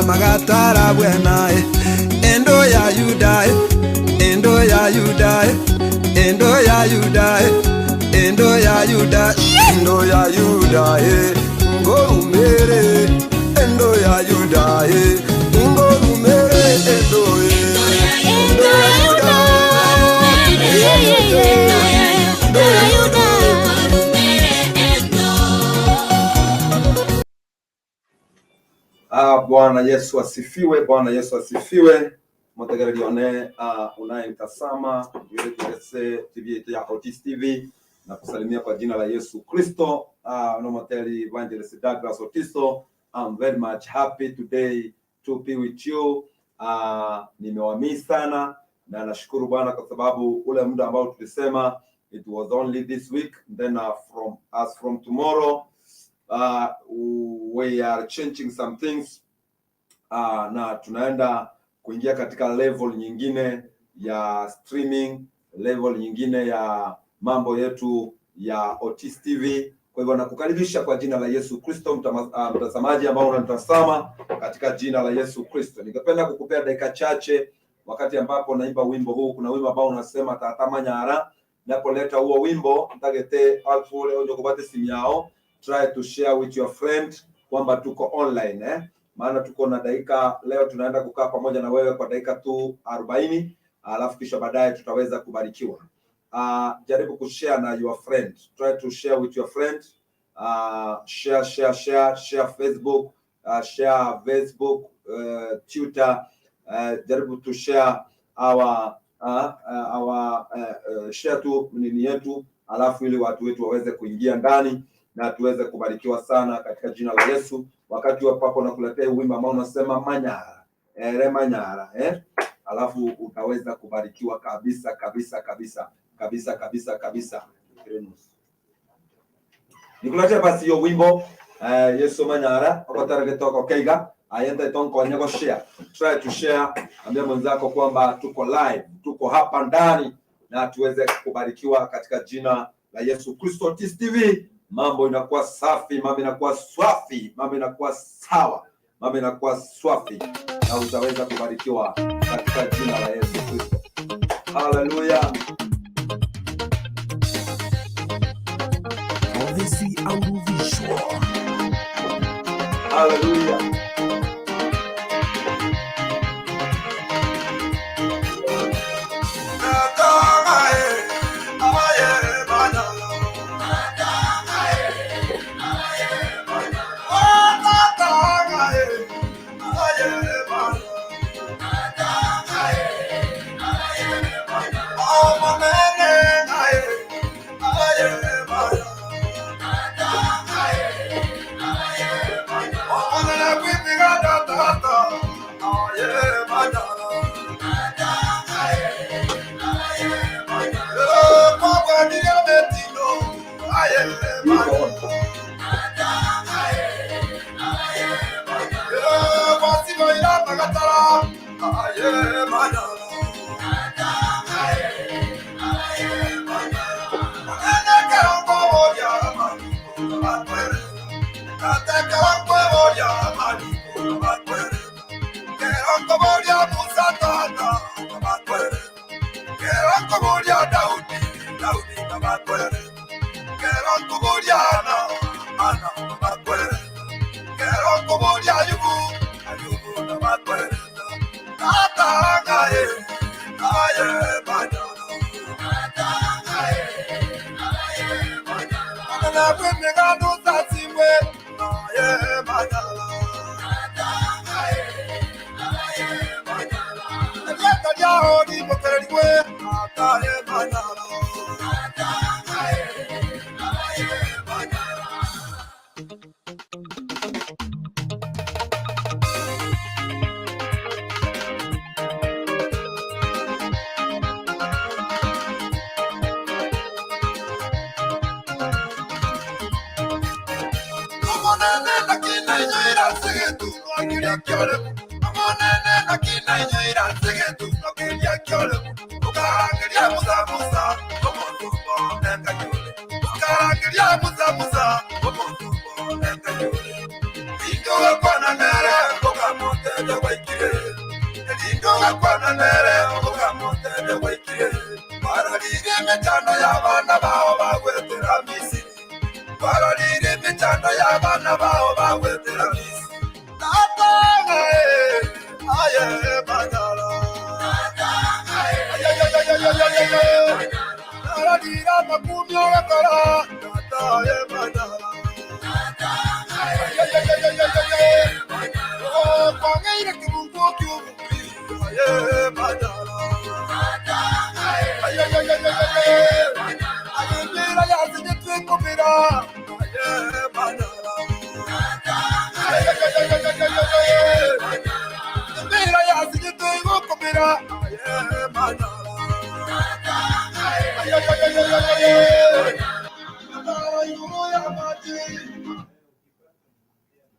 Magatara buena, endo ya you die, endo ya you die, endo ya you die, endo ya you die, endo ya you die, ngorumere, endo ya you die, ngorumere, endo ya you die. Bwana Yesu asifiwe, Bwana Yesu asifiwe. Mtegeredione unayemtazama yule TV ya Otis TV na kusalimia kwa jina la Yesu Kristo. Nomoteli Evangelist Douglas Otiso. I'm very much happy today to be with you. Nimewamisi sana na nashukuru Bwana kwa sababu ule muda ambao tulisema it was only this week, then from tomorrow we are changing some things na tunaenda kuingia katika level nyingine ya streaming, level nyingine ya mambo yetu ya Otis TV. Kwa hivyo nakukaribisha kwa jina la Yesu Kristo mtazamaji ambao unanitazama katika jina la Yesu Kristo. Ningependa kukupea dakika chache wakati ambapo naimba wimbo huu. Kuna wimbo ambao unasema tatamanyara. Napoleta huo wimbo ntagete alfule onjo kubate simu yao. Try to share with your friend kwamba tuko online maana tuko na dakika leo tunaenda kukaa pamoja na wewe kwa dakika tu 40 alafu kisha baadaye tutaweza kubarikiwa. Jaribu kushare na your friend. Try to share with your friend. Share Facebook, Twitter. Jaribu to share our share tu nini yetu alafu ili watu wetu waweze kuingia ndani na tuweze kubarikiwa sana katika jina la Yesu. Wakati wa papo nakuletea wimbo ambao unasema manyara, manyara, alafu utaweza kubarikiwa kabisa. Nikuletea basi hiyo wimbo Yesu manyara okotara getoka keiga Ayenda itonko nyako share. Try to share. Ambia mwenzako kwamba tuko live, tuko hapa ndani na tuweze kubarikiwa katika jina la Yesu Kristo. TIS TV, mambo inakuwa safi, mambo inakuwa swafi, mambo inakuwa sawa, mambo inakuwa swafi na utaweza kubarikiwa katika jina la Yesu Kristo. Hallelujah. Hallelujah.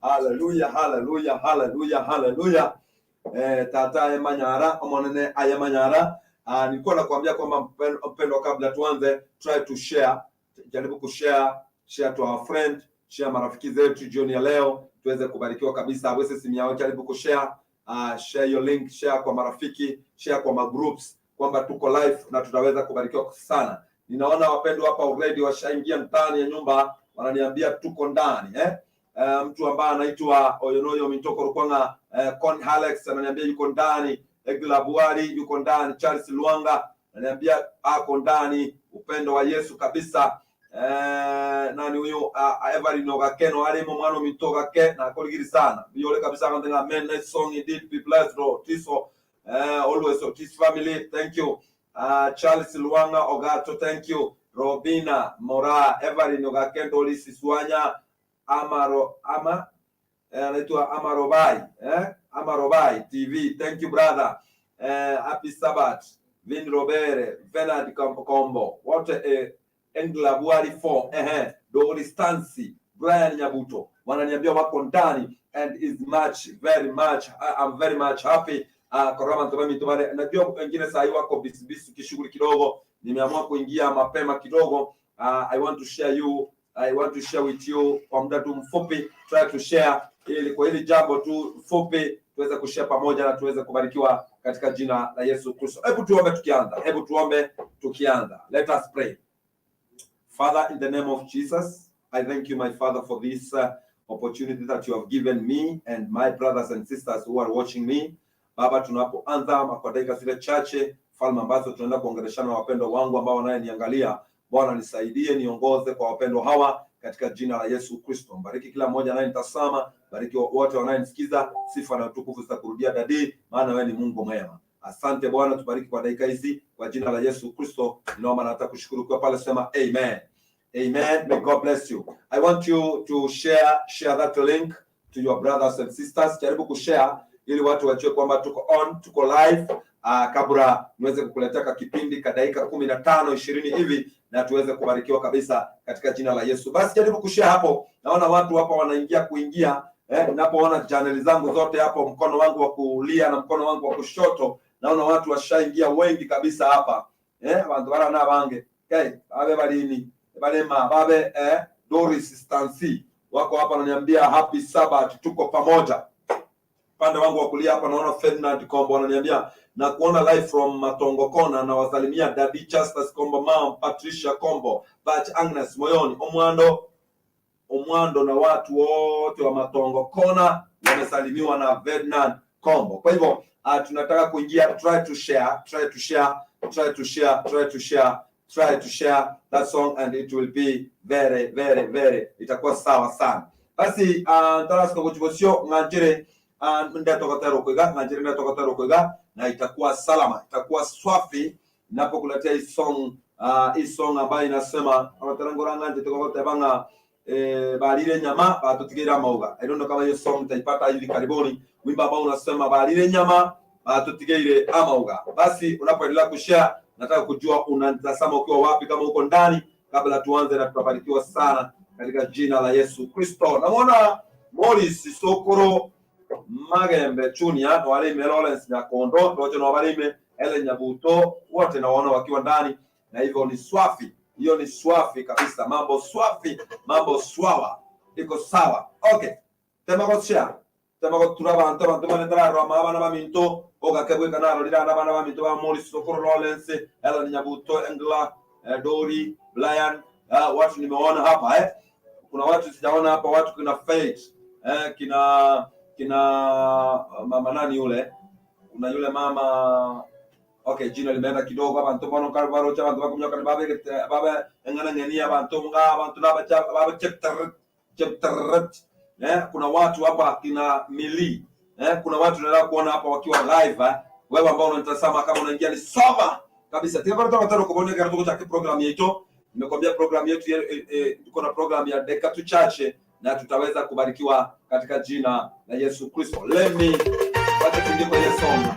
Hallelujah, hallelujah, hallelujah, hallelujah. Tata Emanyara, omonene Ayemanyara. Nilikuwa nakwambia kwamba mpendo, kabla tuanze, try to share, jaribu kushare, share to our friend, share marafiki zetu jioni ya leo tuweze kubarikiwa kabisa. Wewe simu yao, jaribu kushare, share your link, share kwa marafiki, share kwa magroups kwamba tuko live na tutaweza kubarikiwa sana. Ninaona wapendwa hapa already washaingia ndani ya nyumba, wananiambia tuko ndani mtu ambaye anaitwa Oyonoyo Mitoko Rukwanga, Con Alex ananiambia yuko ndani, Egla Buari yuko ndani, Charles Luanga ananiambia ako ndani, upendo wa Yesu kabisa. Nani huyo Every Nogakeno alimo mwana Mitoka ke na koligiri sana biole kabisa kanda amen. Nice song indeed, be blessed bro. Tiso always so this family, thank you. Charles Luanga Ogato, thank you. Robina Mora, Every Nogakendo Lisiswanya anaitwa Amarobai TV, thank you brother. Happy Sabbath. Vin Robere, Venad Combo, what Engla Buari 4, Dori Stancy, Brian Nyabuto, wananiambia wako ndani, and is I'm very much happy. Korama ntomami tumare, najua wengine saa hii wako busy kishughuli kidogo, nimeamua kuingia mapema kidogo. I want to share with you kwa muda tu mfupi, try to share ili kwa hili jambo tu fupi tuweze kushare pamoja na tuweze kubarikiwa katika jina la Yesu Kristo. Hebu tuombe tukianza. Let us pray. Father, in the name of Jesus, I thank you, my Father, for this opportunity that you have given me and my brothers and sisters who are watching me. Baba, tunapoanza kwa dakika zile chache falme ambazo tunaenda kuongeleshana na wapendwa wangu ambao wanayeniangalia, Bwana nisaidie, niongoze kwa wapendwa hawa katika jina la Yesu Kristo. Bariki kila mmoja anayenitazama, bariki wote wanayenisikiza. Sifa na utukufu zitakurudia dadi, maana wewe ni Mungu mwema. Asante Bwana, tubariki kwa dakika hizi kwa jina la Yesu Kristo. Ninaomba na natakushukuru kwa pale, sema amen. Amen. May God bless you. I want you to share that link to your brothers and sisters. Jaribu kushare ili watu wajue kwamba tuko live. Kabla niweze kukuletea kipindi ka dakika 15-20 hivi na tuweze kubarikiwa kabisa katika jina la Yesu. Basi jaribu kushare hapo. Naona watu hapa wanaingia ninapoona channel zangu zote hapo, mkono wangu wa kulia na mkono wangu wa kushoto, naona watu washaingia wengi kabisa hapa. Watu wana na bange. Babe balini. Babe Doris Stancy wako hapa wananiambia happy Sabbath, tuko pamoja. Pande wangu wa kulia hapa naona Ferdinand Kombo ananiambia na kuona live from Matongo Kona, na wasalimia Daddy Justus Kombo, Mom Patricia Kombo, Bach Agnes Moyoni, Omwando na watu wote wa Matongo Kona wamesalimiwa na Ferdinand Kombo. Kwa hivyo tunataka kuingia, try to share that song and it will be very itakuwa sawa sana. Basi ntarasika kuchibosio ngajire ndatoka kwega na itakuwa salama, itakuwa swafi ninapokuletea hii song ambayo inasema abatarangora nganje tukote banga balile nyama batutigera mauga. I don't know kama hiyo song utaipata hivi karibuni, wimbo ambao unasema balile nyama batutigere amauga. Basi unapoendelea kushare, nataka kujua unatazama ukiwa wapi, kama uko ndani, kabla tuanze na tutabarikiwa sana katika jina la Yesu Kristo. Naona Morris Sokoro Magembe Junior, Walime Lawrence Nyakondo, wote na Walime Ele Nyabuto, wote naona wakiwa ndani, na hivyo ni swafi. Hiyo ni swafi kabisa, mambo swafi, mambo swawa, iko sawa. Okay, tema ko turaba bantu banetara roma abana baminto oga kebwe kanaro lira abana baminto ba Morris Sokoro Lawrence Ele Nyabuto Engla Dori Brian. Watu nimeona hapa kuna watu sijaona hapa, watu kuna Faith kina mama nani yule, kuna yule mama, okay, jina limeenda kidogo hapa, ntobono karibaro cha bantu bakumyoka ni baba engana ngenia bantu na baba chapter. Kuna watu hapa kina Mili, kuna watu nataka kuona hapa wakiwa live. Wewe ambao unanitazama, kama unaingia ni sawa kabisa. Tunataka kuboneka katika program yetu. Nimekwambia program yetu tuko na program ya dakika tu chache na tutaweza kubarikiwa katika jina la Yesu Kristo. Let me wacha tuingie kwenye somo.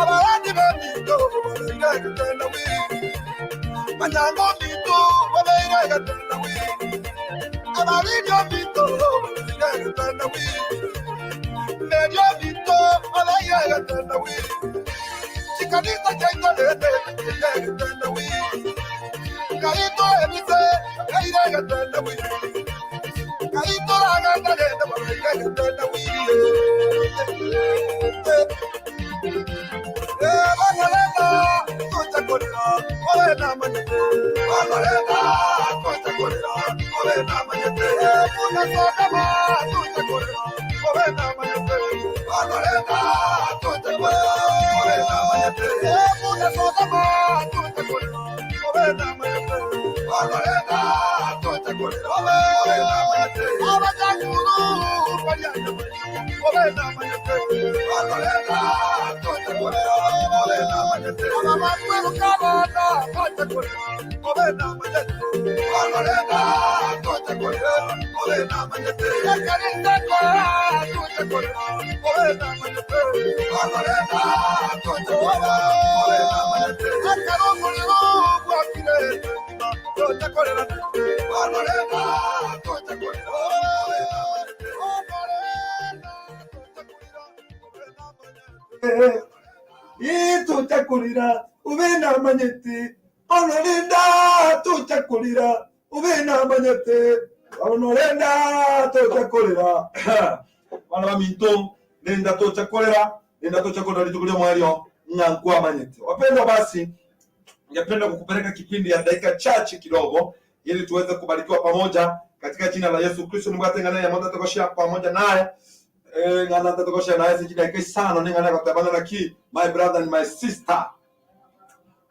Abalandi b'Emito babeera gatandawiri, Manyango Mito babeera gatandawiri, Abalidyo Mito babeera gatandawiri, Medyo Mito babeera gatandawiri, Chikanisa Chaitolete babeera gatandawiri, Kaito Emise babeera gatandawiri, Kaito Agangaleta babeera gatandawiri. Tuchakulira ubena manyete onolinda tuchakulira ubena manyete onolinda tuchakulira bana baminto nenda tuchakulira litukulia mwalio ngangua manyete. Wapendwa, basi ningependa kukupeleka kipindi ya dakika chache kidogo ili tuweze kubarikiwa pamoja katika jina la Yesu Kristo. Mungatengana ya moto tukoshia pamoja naye ngana tukoshia naye sijida kesano ningana kutabana na ki my brother and my sister.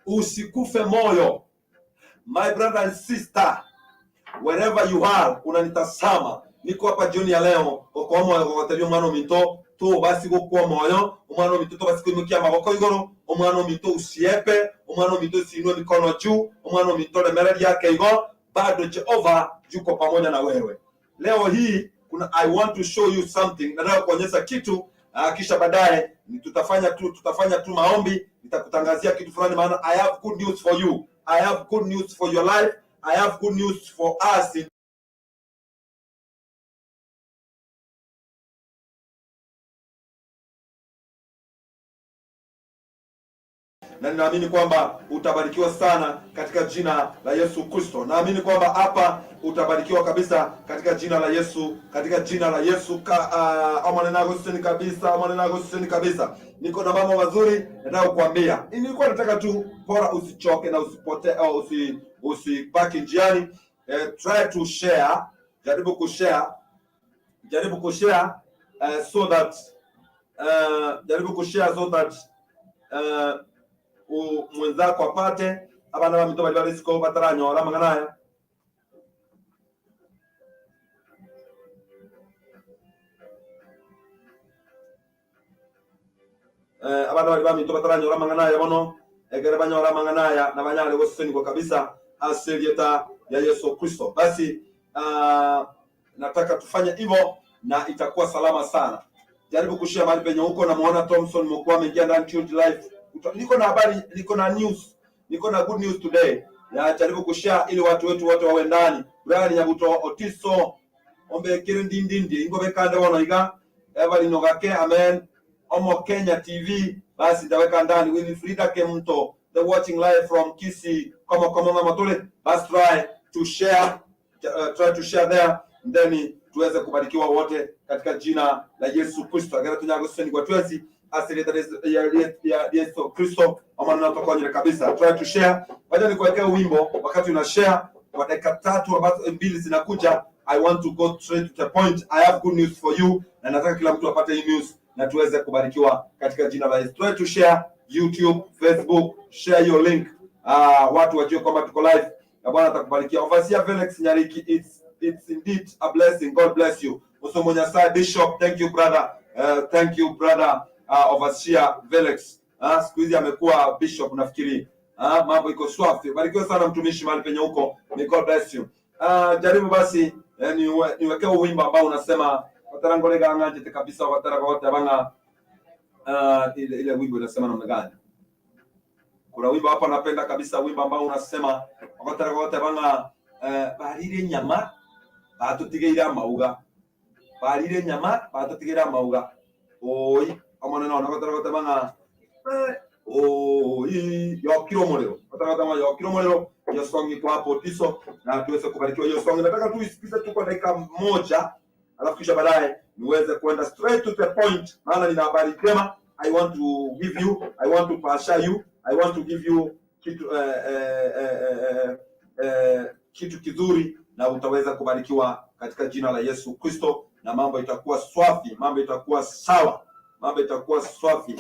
Usikufe moyo my brother and sister, wherever you are unanitasama, niko hapa jioni ya leo kwa moyo kwa tabio mwana minto to basi kwa moyo umwana minto to basi kuimukia maboko igoro umwana minto usiepe umwana minto sinue mikono juu umwana minto le meradi yake igo bado Jehova yuko pamoja na wewe. Leo hii I want to show you something, nataka kuonyesha kitu kisha baadaye tutafanya tu maombi, nitakutangazia kitu fulani, maana I have good news for you, I have good news for your life, I have good news for us. Na ninaamini kwamba utabarikiwa sana katika jina la Yesu Kristo. Naamini kwamba hapa utabarikiwa kabisa katika jina la Yesu, katika jina la Yesu amanenagoseni kabisa. Niko na mambo mazuri nataka kukuambia. Nilikuwa nataka tu bora usichoke na usipote au usipaki njiani. Try to share, jaribu kushare so that mwenzako apate abana bamito bali balisiko bataranyora manganaya abana bali bamito bataranyora manganaya bono egere banyora manganaya na banyale bose niko kabisa asilieta ya Yesu Kristo. Basi nataka tufanye hivyo na itakuwa salama sana. Jaribu kushare mahali penye huko na muona Thompson mkoa ameingia ndani Church Life. Niko na habari, niko na news, niko na good news today. Ya jaribu kushare ili watu wetu wote wawe ndani. Brian Nyabuto Otiso ombe kirindindindi ingobe kande wono iga Evelyn Nogake amen Omo Kenya TV basi daweka ndani Winifrida Kemto the watching live from Kisii kama matule. Basi try to share there and then tuweze kubarikiwa wote katika jina la Yesu Kristo. Agara tunyago seni kwa twezi asili ya Yesu Kristo amana natoka nje kabisa. Try to share. Wacha nikuwekea wimbo wakati una share kwa dakika 3 ambazo mbili zinakuja. I want to go straight to the point. I have good news for you na nataka kila mtu apate hii news na tuweze kubarikiwa katika jina la Yesu. Try to share YouTube, Facebook, share your link. Watu wajue kwamba tuko live na Bwana atakubarikia. Overseer Felix Nyariki, it's indeed a blessing. God bless you. Osomonyasa Bishop, thank you brother. Thank you brother. Overseer Felix. Siku hizi amekuwa bishop nafikiri. Mambo iko swafi. Barikiwa sana mtumishi mahali penye huko. May God bless you. Jaribu basi niwekea wimbo ambao unasema watarangole ganga jete kabisa watara wote abanga ile wimbo inasema namna gani? Kuna wimbo hapa napenda kabisa, wimbo ambao unasema wakati banga barire nyama batutigeira mauga, barire nyama batutigeira mauga, oi amana na wakati banga oi yokiro molero, wakati banga yokiro molero. Hiyo song iko hapo Tiso, na tuweze kubarikiwa hiyo song. Nataka tu isikize tu kwa dakika moja, alafu kisha baadaye niweze kwenda straight to the point, maana nina habari njema. I want to give you, I want to assure you, I want to give you kitu kizuri, na utaweza kubarikiwa katika jina la Yesu Kristo, na mambo itakuwa swafi, mambo itakuwa sawa, mambo itakuwa swafi.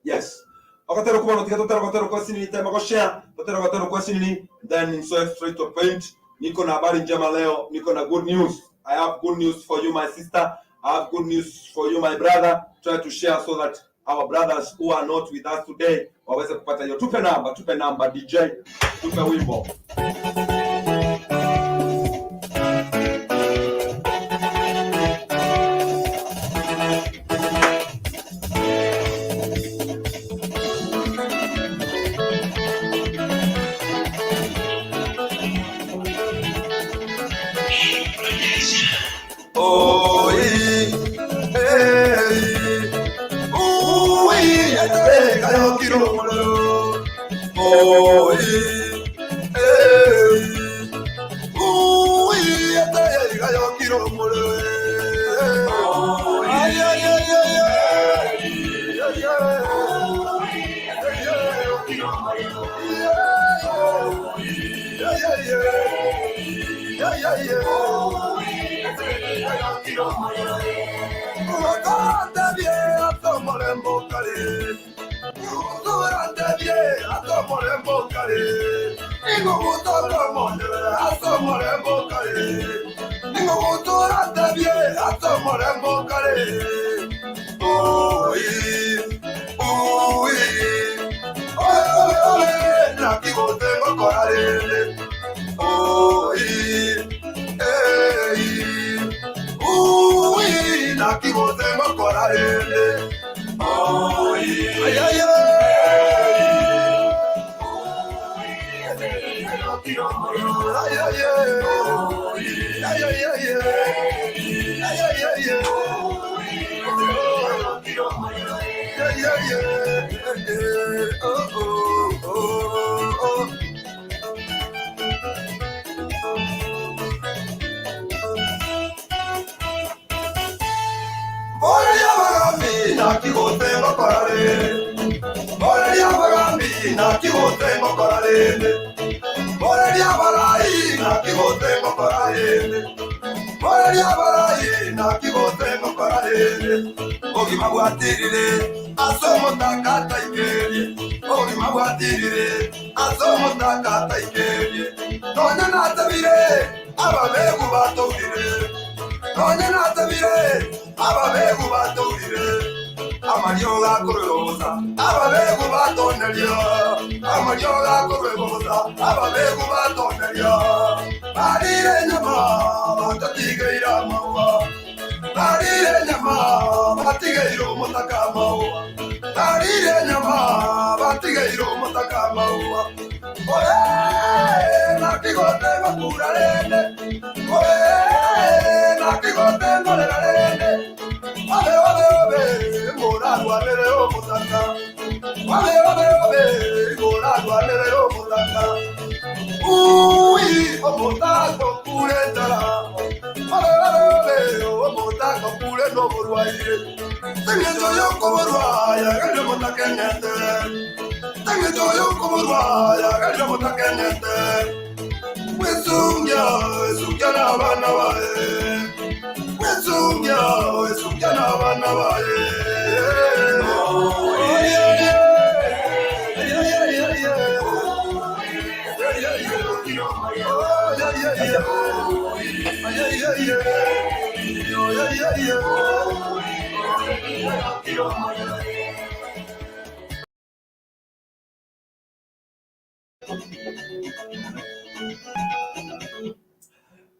Yes. Akatero kwa notika totero kwa sini tema kwa share, totero kwa sini, then so straight to point. Niko na habari njema leo, niko na good news. I have good news for you my sister. I have good news for you my brother. Try to share so that our brothers who are not with us today waweze kupata hiyo. Tupe namba DJ, tupe wimbo.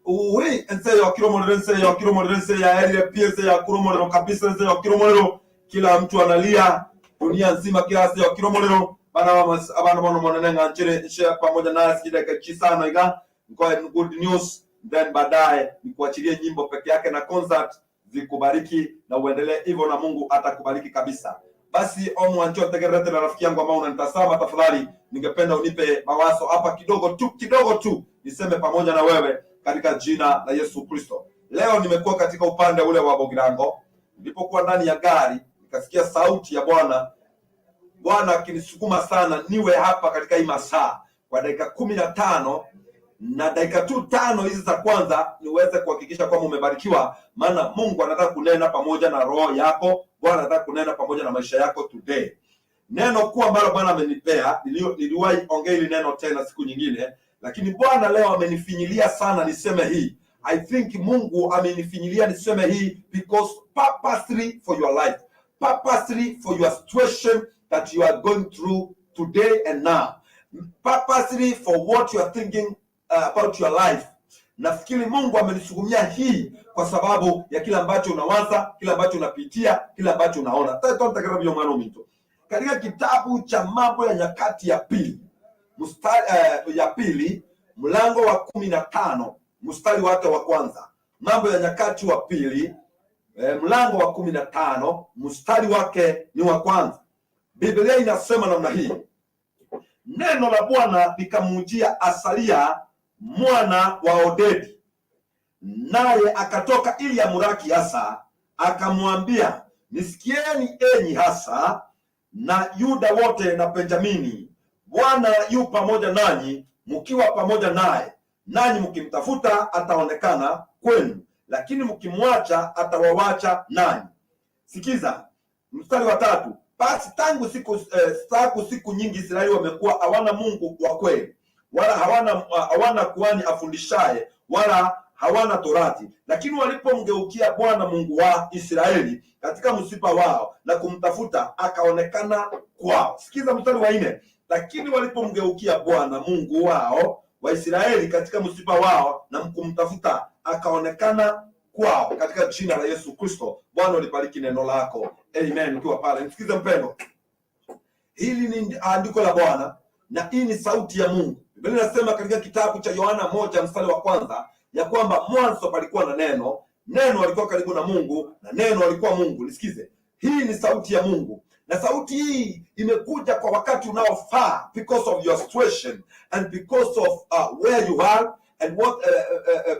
Uri ense ya kiromorero ya eri piese ya kiromorero kabisa ense ya kiromorero kila mtu analia dunia nzima kila ense ya kiromorero bana bono monene nganchere share pamoja na sida kachisana iga kwa good news then baadaye nikuachilie nyimbo peke yake na concert zikubariki na uendelee hivyo na Mungu atakubariki kabisa. Basi omwancho tegerete na rafiki yangu ambao unanitazama, tafadhali ningependa unipe mawazo hapa kidogo tu niseme pamoja na wewe katika jina la Yesu Kristo. Leo nimekuwa katika upande ule wa Bogirango, nilipokuwa ndani ya gari nikasikia sauti ya Bwana akinisukuma sana niwe hapa katika hii masaa kwa dakika 15 na dakika tu 5 hizi za kwanza niweze kuhakikisha kwamba umebarikiwa, maana Mungu anataka kunena pamoja na roho yako. Bwana anataka kunena pamoja na maisha yako today. Neno kuu ambalo Bwana amenipea, niliwahi ongea hili neno tena siku nyingine, lakini Bwana leo amenifinyilia sana niseme hii. I think Mungu amenifinyilia niseme hii because purposely for your life, purposely for your situation that you are going through today and now, purposely for what you are thinking about your life. Nafikiri Mungu amenisukumia hii kwa sababu ya kila ambacho unawaza, kila ambacho unapitia, kila ambacho unaona. Katika kitabu cha Mambo ya Nyakati ya Pili, ya pili, mlango wa 15, mstari wake wa kwanza. Mambo ya Nyakati wa Pili, mlango wa 15, mstari wake ni wa kwanza. Biblia inasema namna hii: neno la Bwana likamujia Asalia mwana wa Odedi, naye akatoka ili amuraki Asa, akamwambia, nisikieni enyi Asa na Yuda wote na Benjamini, Bwana yu pamoja nanyi, mkiwa pamoja naye, nanyi mkimtafuta ataonekana kwenu, lakini mkimwacha atawawacha nanyi. Sikiza mstari wa 3. Basi tangu siku nyingi Israeli wamekuwa hawana Mungu wa kweli, wala hawana kuhani afundishaye, wala hawana torati. Lakini walipomgeukia Bwana Mungu wa Israeli katika msiba wao na kumtafuta, akaonekana kwao. Sikiza mstari wa 4. Lakini walipomgeukia Bwana Mungu wao wa Israeli katika msiba wao na kumtafuta, akaonekana kwao. Katika jina la Yesu Kristo, Bwana ulibariki neno lako. Amen. Ukiwa pale nisikize mpendo, hili ni andiko la Bwana na hii ni sauti ya Mungu. Biblia inasema katika kitabu cha Yohana 1 mstari wa kwanza ya kwamba mwanzo palikuwa na neno, neno alikuwa karibu na Mungu na neno alikuwa Mungu. Nisikize, hii ni sauti ya Mungu na sauti hii imekuja kwa wakati unaofaa because of your situation and because of where you are and what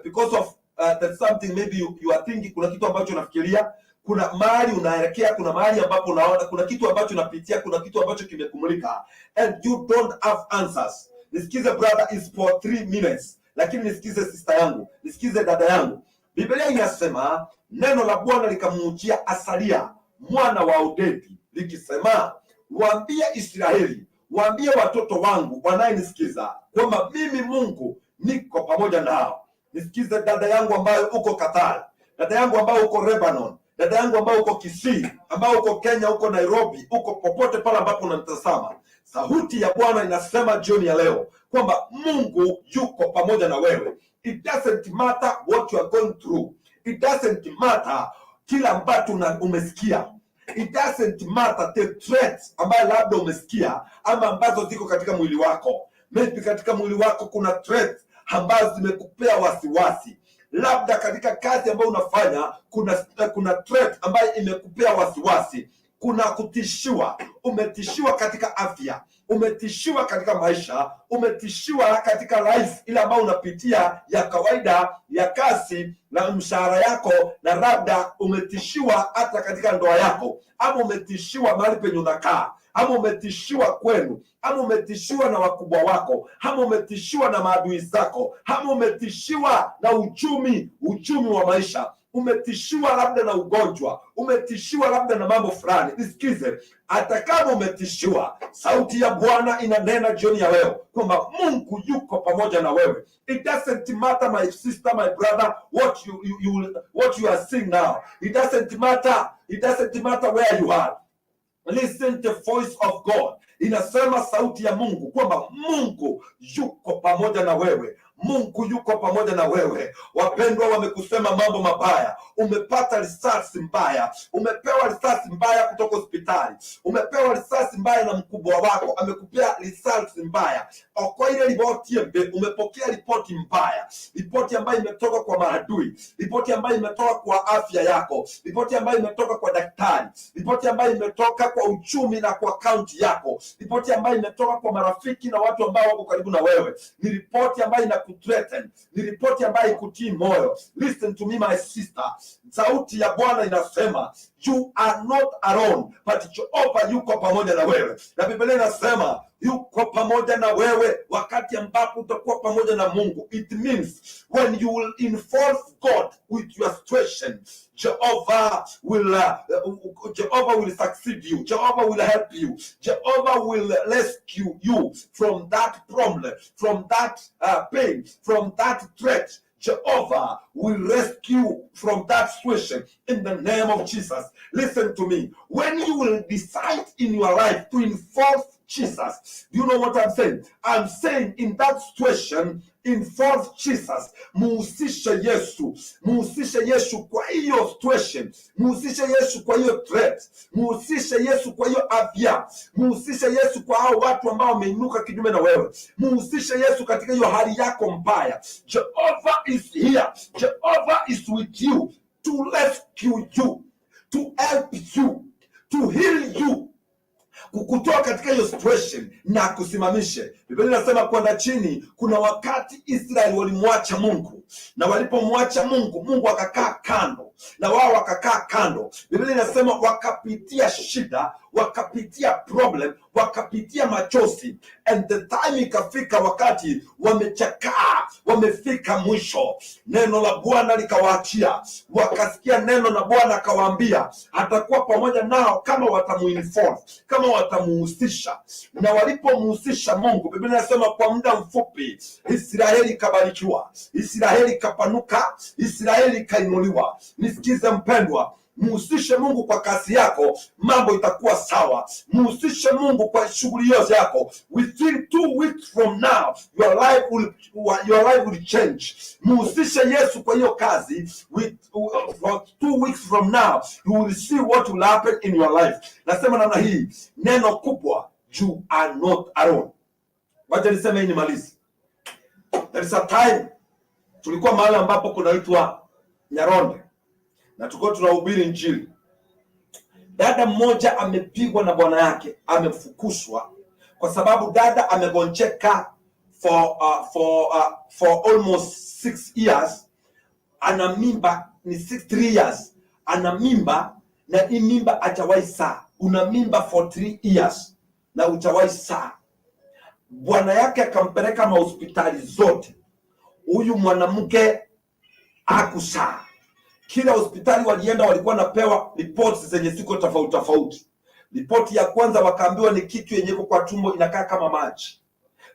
because of that's something maybe you are thinking. Kuna kitu ambacho unafikiria, kuna mahali unaelekea, kuna mahali ambapo unaona, kuna kitu ambacho unapitia, kuna kitu ambacho kimekumulika and you don't have answers. Nisikize brother, is for 3 minutes, lakini nisikize sister yangu, nisikize dada yangu. Biblia inasema neno la Bwana likamujia Asalia mwana wa Odedi likisema, waambie Israeli, waambie watoto wangu wanayenisikiza kwamba mimi Mungu niko pamoja nao. Nisikize dada yangu ambayo uko Qatar, dada yangu ambayo uko Lebanon, dada yangu ambayo uko Kisii, ambayo uko Kenya, uko Nairobi, uko popote pale ambapo unanitazama. Sauti ya Bwana inasema jioni ya leo kwamba Mungu yuko pamoja na wewe. It doesn't matter what you are going through. It doesn't matter kila ambacho umesikia. It doesn't matter the threats ambayo labda umesikia ama ambazo ziko katika mwili wako. Maybe katika mwili wako kuna threats ambazo zimekupea wasiwasi. Labda katika kazi ambayo unafanya kuna threat ambayo imekupea wasiwasi. Kuna kutishiwa, umetishiwa katika afya, umetishiwa katika maisha, umetishiwa katika life ile ambayo unapitia ya kawaida ya kazi na mshahara yako, na labda umetishiwa hata katika ndoa yako, ama umetishiwa mahali penye unakaa, ama umetishiwa kwenu, ama umetishiwa na wakubwa wako, ama umetishiwa na maadui zako, ama umetishiwa na uchumi wa maisha, umetishiwa labda na ugonjwa, umetishiwa labda na mambo fulani. Nisikize, hata kama umetishiwa, sauti ya Bwana inanena jioni ya leo kwamba Mungu yuko pamoja na wewe. It doesn't matter my sister, my brother, what you are seeing now. It doesn't matter where you are. Listen to the voice of God. Inasema sauti ya Mungu kwamba Mungu yuko pamoja na wewe. Mungu yuko pamoja na wewe. Wapendwa, wamekusema mambo mabaya, umepata risasi mbaya, umepewa risasi mbaya kutoka hospitali, umepewa risasi mbaya na mkubwa wako, amekupea risasi mbaya. Kwa ile ripoti umepokea ripoti mbaya, ripoti ambayo imetoka kwa maadui, ripoti ambayo imetoka kwa afya yako, ripoti ambayo imetoka kwa daktari, ripoti ambayo imetoka kwa uchumi na kwa akaunti yako, ripoti ambayo imetoka kwa marafiki na watu ambao wako karibu na wewe. Ni ripoti ambayo inakuthreaten, ni ripoti ambayo ikutii moyo. Listen to me my sister, sauti ya Bwana inasema you are not alone, but Jehova yuko pamoja na wewe. Na Biblia inasema yuko pamoja na wewe wakati ambapo utakuwa pamoja na Mungu. It means when you will involve God with your situation, Jehovah will succeed you. Jehovah will help you. Jehovah will rescue you from that problem, from that pain, from that threat. Jehovah will rescue from that situation in the name of Jesus. Listen to me. When you will decide in your life to involve Jesus, do you know what I'm saying? I'm saying in that situation, involve Jesus. Muhusishe Yesu. Muhusishe Yesu kwa hiyo situation. Muhusishe Yesu kwa hiyo threat. Muhusishe Yesu kwa hiyo afya. Muhusishe Yesu kwa hao watu ambao wameinuka kinyume na wewe. Muhusishe Yesu katika hiyo hali yako mbaya. Jehovah is here. Jehovah is with you to rescue you, to help you, to heal you, kukutoa katika hiyo situation na kusimamishe. Biblia inasema kwenda chini, kuna wakati Israeli walimwacha Mungu, na walipomwacha Mungu, Mungu akakaa kando na wao wakakaa kando. Biblia inasema wakapitia shida, wakapitia problem, wakapitia machozi, and the time ikafika wakati wamechakaa, wamefika mwisho. Neno la Bwana likawaachia, wakasikia neno la Bwana akawaambia atakuwa pamoja nao kama watamuinvolve, kama watamuhusisha. Na walipomuhusisha Mungu, Biblia inasema kwa muda mfupi Israeli ikabarikiwa, Israeli ikapanuka, Israeli ikainuliwa. Nisikize mpendwa, muhusishe Mungu kwa kazi yako, mambo itakuwa sawa. Muhusishe Mungu kwa shughuli yako. Within 2 weeks from now, your life will change. Muhusishe Yesu kwa hiyo kazi. For 2 weeks from now, you will see what will happen in your life. Nasema namna hii, neno kubwa, you are not alone. Wacha niseme hii nimalize. There is a time tulikuwa mahali ambapo kunaitwa Nyaronde, na tulikuwa tunahubiri Injili. Dada mmoja amepigwa na bwana yake, amefukushwa kwa sababu dada amegonjeka for almost 6 years. Ana mimba ni 3 years. Ana mimba na hii mimba hajawahi saa. Una mimba for 3 years na hujawahi saa. Bwana yake akampeleka mahospitali zote. Huyu mwanamke hakusaa. Kila hospitali walienda walikuwa napewa reports zenye ziko tofauti tofauti. Ripoti ya kwanza wakaambiwa ni kitu yenye kwa tumbo inakaa kama maji.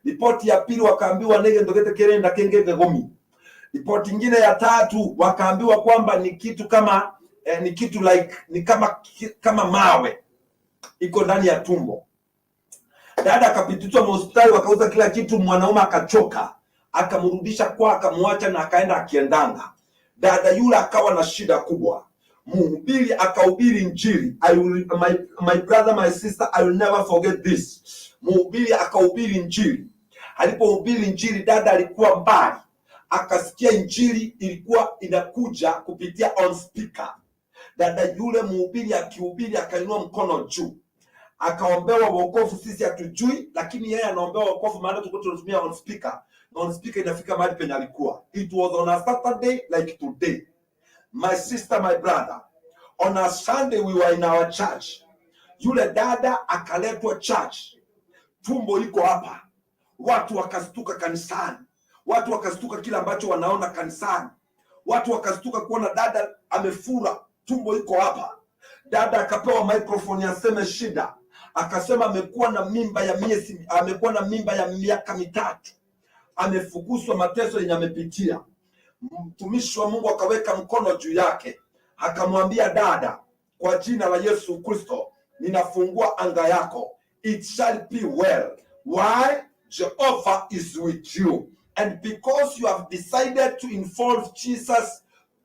Ripoti ya pili wakaambiwa nege ndogete kerenda kengege gomi. Ripoti nyingine ya tatu wakaambiwa kwamba ni kitu kama ni kitu like ni kama mawe iko ndani ya tumbo. Dada akapitishwa hospitali, wakauza kila kitu, mwanaume akachoka, akamrudisha kwa, akamwacha na akaenda akiendanga. Dada yule akawa na shida kubwa. Mhubiri akahubiri Injili. My brother, my sister, I will never forget this. Mhubiri akahubiri Injili. Alipohubiri Injili, dada alikuwa mbali, akasikia Injili ilikuwa inakuja kupitia on speaker. Dada yule mhubiri akihubiri akainua mkono juu, akaombewa wokovu. Sisi hatujui, lakini yeye anaombewa wokovu, maana tulikuwa tunatumia on speaker. On speaker inafika mahali penye alikuwa. It was on a Saturday like today. My sister, my brother, on a Sunday we were in our church. Yule dada akaletwa church, tumbo liko hapa. Watu wakastuka kanisani, watu wakastuka kila ambacho wanaona kanisani, watu wakastuka kuona dada amefura, tumbo iko hapa. Dada akapewa microphone aseme shida. Akasema amekuwa na mimba ya miaka 3. Amefukuzwa, mateso yenye amepitia. Mtumishi wa Mungu akaweka mkono juu yake, akamwambia dada, kwa jina la Yesu Kristo ninafungua anga yako, it shall be well. Why? Jehovah is with you And because you have decided to involve Jesus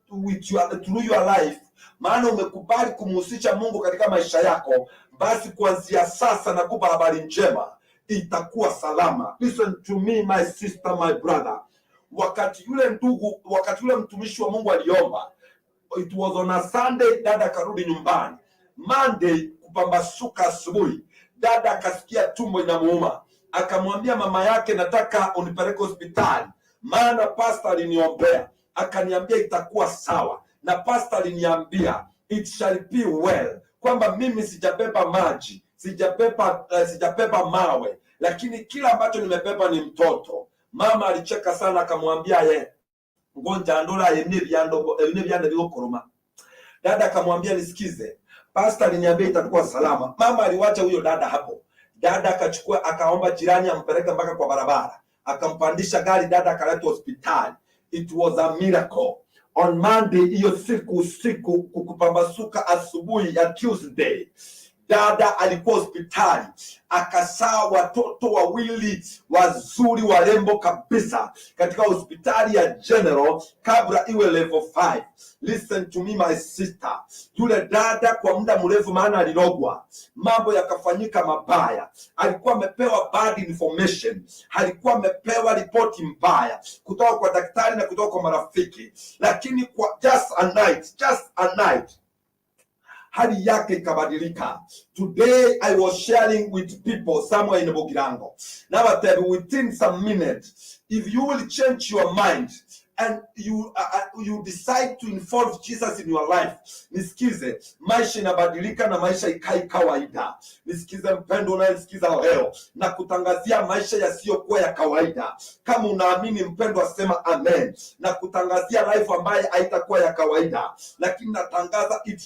through your life, maana umekubali kumhusisha Mungu katika maisha yako, basi kuanzia sasa nakupa habari njema, itakuwa salama. Listen to me my sister, my brother. Wakati yule mtumishi wa Mungu aliomba, it was on a Sunday, dada akarudi nyumbani. Monday kupambasuka asubuhi, dada akasikia tumbo inamuuma, akamwambia mama yake, nataka unipeleke hospitali maana pastor aliniombea akaniambia itakuwa sawa, na pastor aliniambia it shall be well, kwamba mimi sijabeba maji, sijabeba mawe, lakini kila ambacho nimebeba ni mtoto. Mama alicheka sana, akamwambia ye ngonja ndola enebyanda byokoroma. Dada akamwambia nisikize, pastor aliniambia itakuwa salama. Mama aliwacha huyo dada hapo. Dada akachukua akaomba jirani ampeleke mpaka kwa barabara, akampandisha gari, dada akaletwa hospitali. It was a miracle. On Monday hiyo siku kukupambasuka asubuhi ya Tuesday, dada alikuwa hospitali, akasaa watoto wawili wazuri warembo kabisa katika hospitali ya General kabla iwe level 5. Listen to me my sister. Yule dada kwa muda mrefu, maana alirogwa, mambo yakafanyika mabaya, alikuwa amepewa bad information, alikuwa amepewa ripoti mbaya kutoka kwa daktari na kutoka kwa marafiki, lakini kwa just a night hali yake ikabadilika. Today I was sharing with people somewhere in Bogirango. Now I tell you, within some minutes, if you will change your mind and you decide to involve Jesus in your life, nisikize, maisha inabadilika na maisha ikai kawaida. Nisikize mpendo unayesikiza leo, na kutangazia maisha yasiyokuwa ya kawaida. Kama unaamini mpendo, asema amen. Na kutangazia life ambaye haitakuwa ya kawaida, lakini natangaza it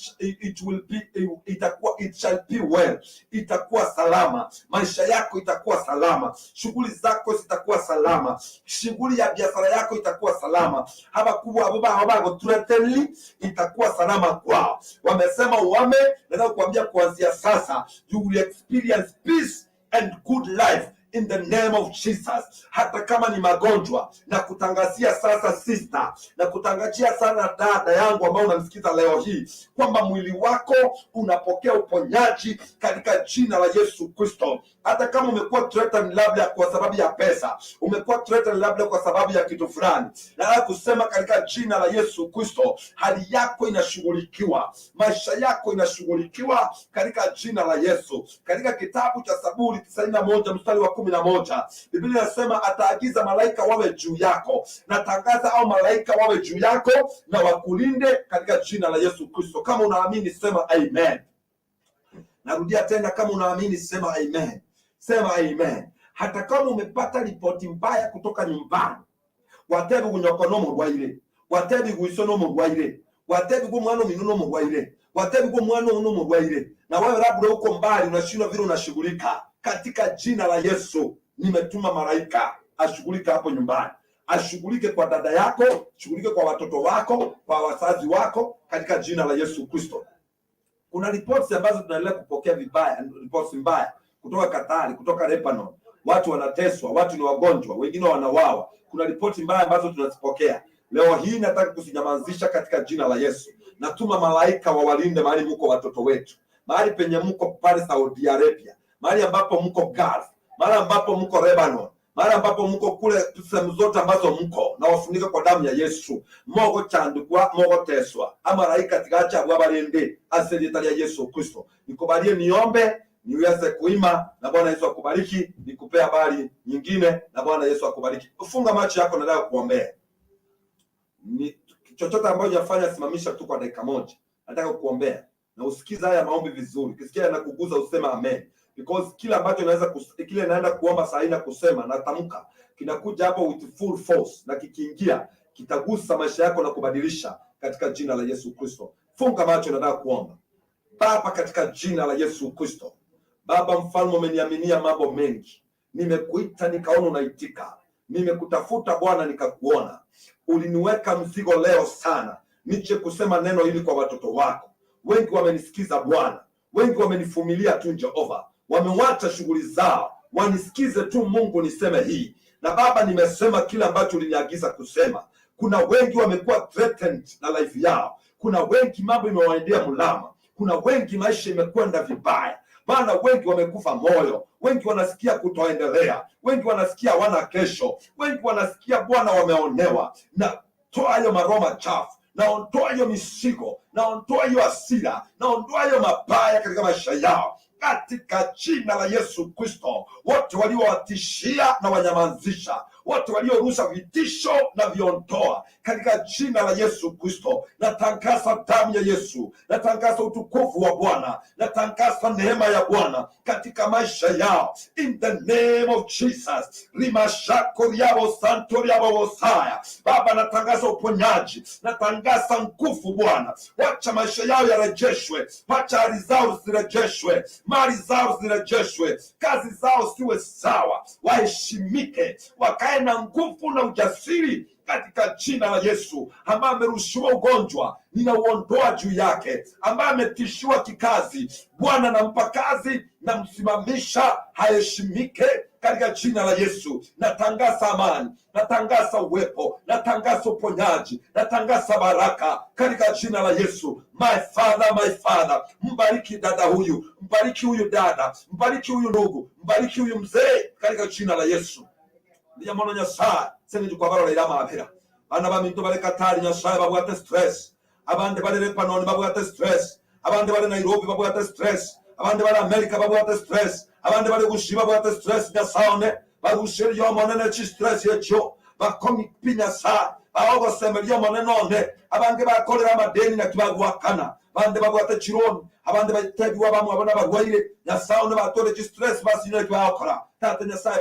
shall be well. Itakuwa salama, maisha yako itakuwa salama, shughuli zako zitakuwa salama, shughuli ya biashara yako itakuwa salama. Itakuwa salama kwao. Wamesema nataka kuambia kuanzia sasa, you will experience peace and good life in the name of Jesus. Hata kama ni magonjwa, na kutangazia sasa sister, na kutangazia sana dada yangu ambao unanisikiza leo hii, kwamba mwili wako unapokea uponyaji katika jina la Yesu Kristo. Hata kama umekuwa threatened labda kwa sababu ya pesa, umekuwa threatened labda kwa sababu ya kitu fulani, na kusema katika jina la Yesu Kristo, hali yako inashughulikiwa, maisha yako inashughulikiwa katika jina la Yesu. Katika kitabu cha Zaburi 91 mstari wa 11, Biblia inasema ataagiza malaika wawe juu yako. Natangaza au malaika wawe juu yako na wakulinde katika jina la Yesu Kristo. Kama unaamini sema amen. Narudia tena, kama unaamini sema amen. Sema amen. Hata kama umepata ripoti mbaya kutoka nyumbani, watebi kunyokono murwaire, watebi kuisono murwaire, watebi kwa mwana minuno murwaire, watebi kwa mwana uno murwaire, na wewe labda uko mbali unashindwa vile unashughulika, katika jina la Yesu nimetuma malaika ashughulike hapo nyumbani, ashughulike kwa dada yako, shughulike kwa watoto wako, kwa wazazi wako katika jina la Yesu Kristo. Kuna reports ambazo tunaendelea kupokea vibaya, reports mbaya kutoka Katari, kutoka Lebanon. Watu wanateswa, watu ni wagonjwa, wengine wanawawa. Kuna ripoti mbaya ambazo tunazipokea. Leo hii nataka kusinyamazisha katika jina la Yesu. Natuma malaika wawalinde mahali mko watoto wetu, mahali penye mko pale Saudi Arabia, mahali ambapo mko Gulf, mahali ambapo mko Lebanon, mahali ambapo mko kule, sehemu zote ambazo mko, na wafunika kwa damu ya Yesu. Mogo chandukwa, mogo teswa, ama malaika tigacha wabalinde asili ya Yesu Kristo. Nikubalie niombe niweze kuima, na Bwana Yesu akubariki. Nikupea habari nyingine, na Bwana Yesu akubariki. Ufunga macho yako, nataka kuombea. Ni chochote ambacho hujafanya, simamisha tu kwa dakika moja. Nataka kuombea na usikize haya maombi vizuri. Ukisikia yanakuguza usema amen, because kila ambacho kile naenda kuomba saa hii na kusema na tamka kinakuja hapo with full force, na kikiingia kitagusa maisha yako na kubadilisha katika jina la Yesu Kristo. Funga macho, nataka kuomba. Baba, katika jina la Yesu Kristo, Baba mfalme, umeniaminia mambo mengi. Nimekuita nikaona unaitika, nimekutafuta Bwana nikakuona. Uliniweka mzigo leo sana nije kusema neno hili kwa watoto wako. Wengi wamenisikiza Bwana, wengi wamenifumilia tu Jehova, wamewacha shughuli zao wanisikize tu Mungu niseme hii. Na Baba, nimesema kile ambacho uliniagiza kusema. Kuna wengi wamekuwa threatened na life yao, kuna wengi mambo imewaendea mlama, kuna wengi maisha imekwenda vibaya Bwana, wengi wamekufa moyo, wengi wanasikia kutoendelea, wengi wanasikia wana kesho, wengi wanasikia Bwana wameonewa. Na toa hiyo maroho machafu, naondoa hiyo misigo, naondoa hiyo hasira, naondoa hiyo mabaya katika maisha yao katika jina la Yesu Kristo. Wote waliowatishia na wanyamazisha, wote waliorusha vitisho na viondoa katika jina la Yesu Kristo. Natangaza damu ya Yesu, natangaza utukufu wa Bwana, natangaza neema ya Bwana katika maisha yao in the name of Jesus. Rimashako yabo santo yabo wosaya. Baba, natangaza uponyaji, natangaza nguvu Bwana. Wacha maisha yao yarejeshwe, wacha hali zao zirejeshwe, mali zao zirejeshwe, kazi zao siwe sawa, waheshimike, wakae na nguvu na ujasiri katika jina la Yesu. Ambaye amerushiwa ugonjwa, ninauondoa juu yake. Ambaye ametishiwa kikazi, Bwana nampa kazi, namsimamisha, haheshimike katika jina la Yesu. Natangaza amani, natangaza uwepo, natangaza uponyaji, natangaza baraka katika jina la Yesu. My Father, mbariki dada huyu, mbariki huyu dada, mbariki huyu ndugu, mbariki huyu mzee katika jina la Yesu. Niyamono Nyasaye sengi kwa baro ila mabira bana baminto bale Katari Nyasaye babwate stress, abande bale Lebanon babwate stress, abande bale Nairobi babwate stress, abande bale America babwate stress, abande bale Gushiba babwate stress. Nyasaye barusheri yo monene chi stress yecho bakomi pinya sa aho semeliyo monene abange bakolera amadeni na kibagwakana bande babwate chironi, abande batebiwa bamwe abona barwaire. Nyasaye batore chi stress basi ne twakora tate. Nyasaye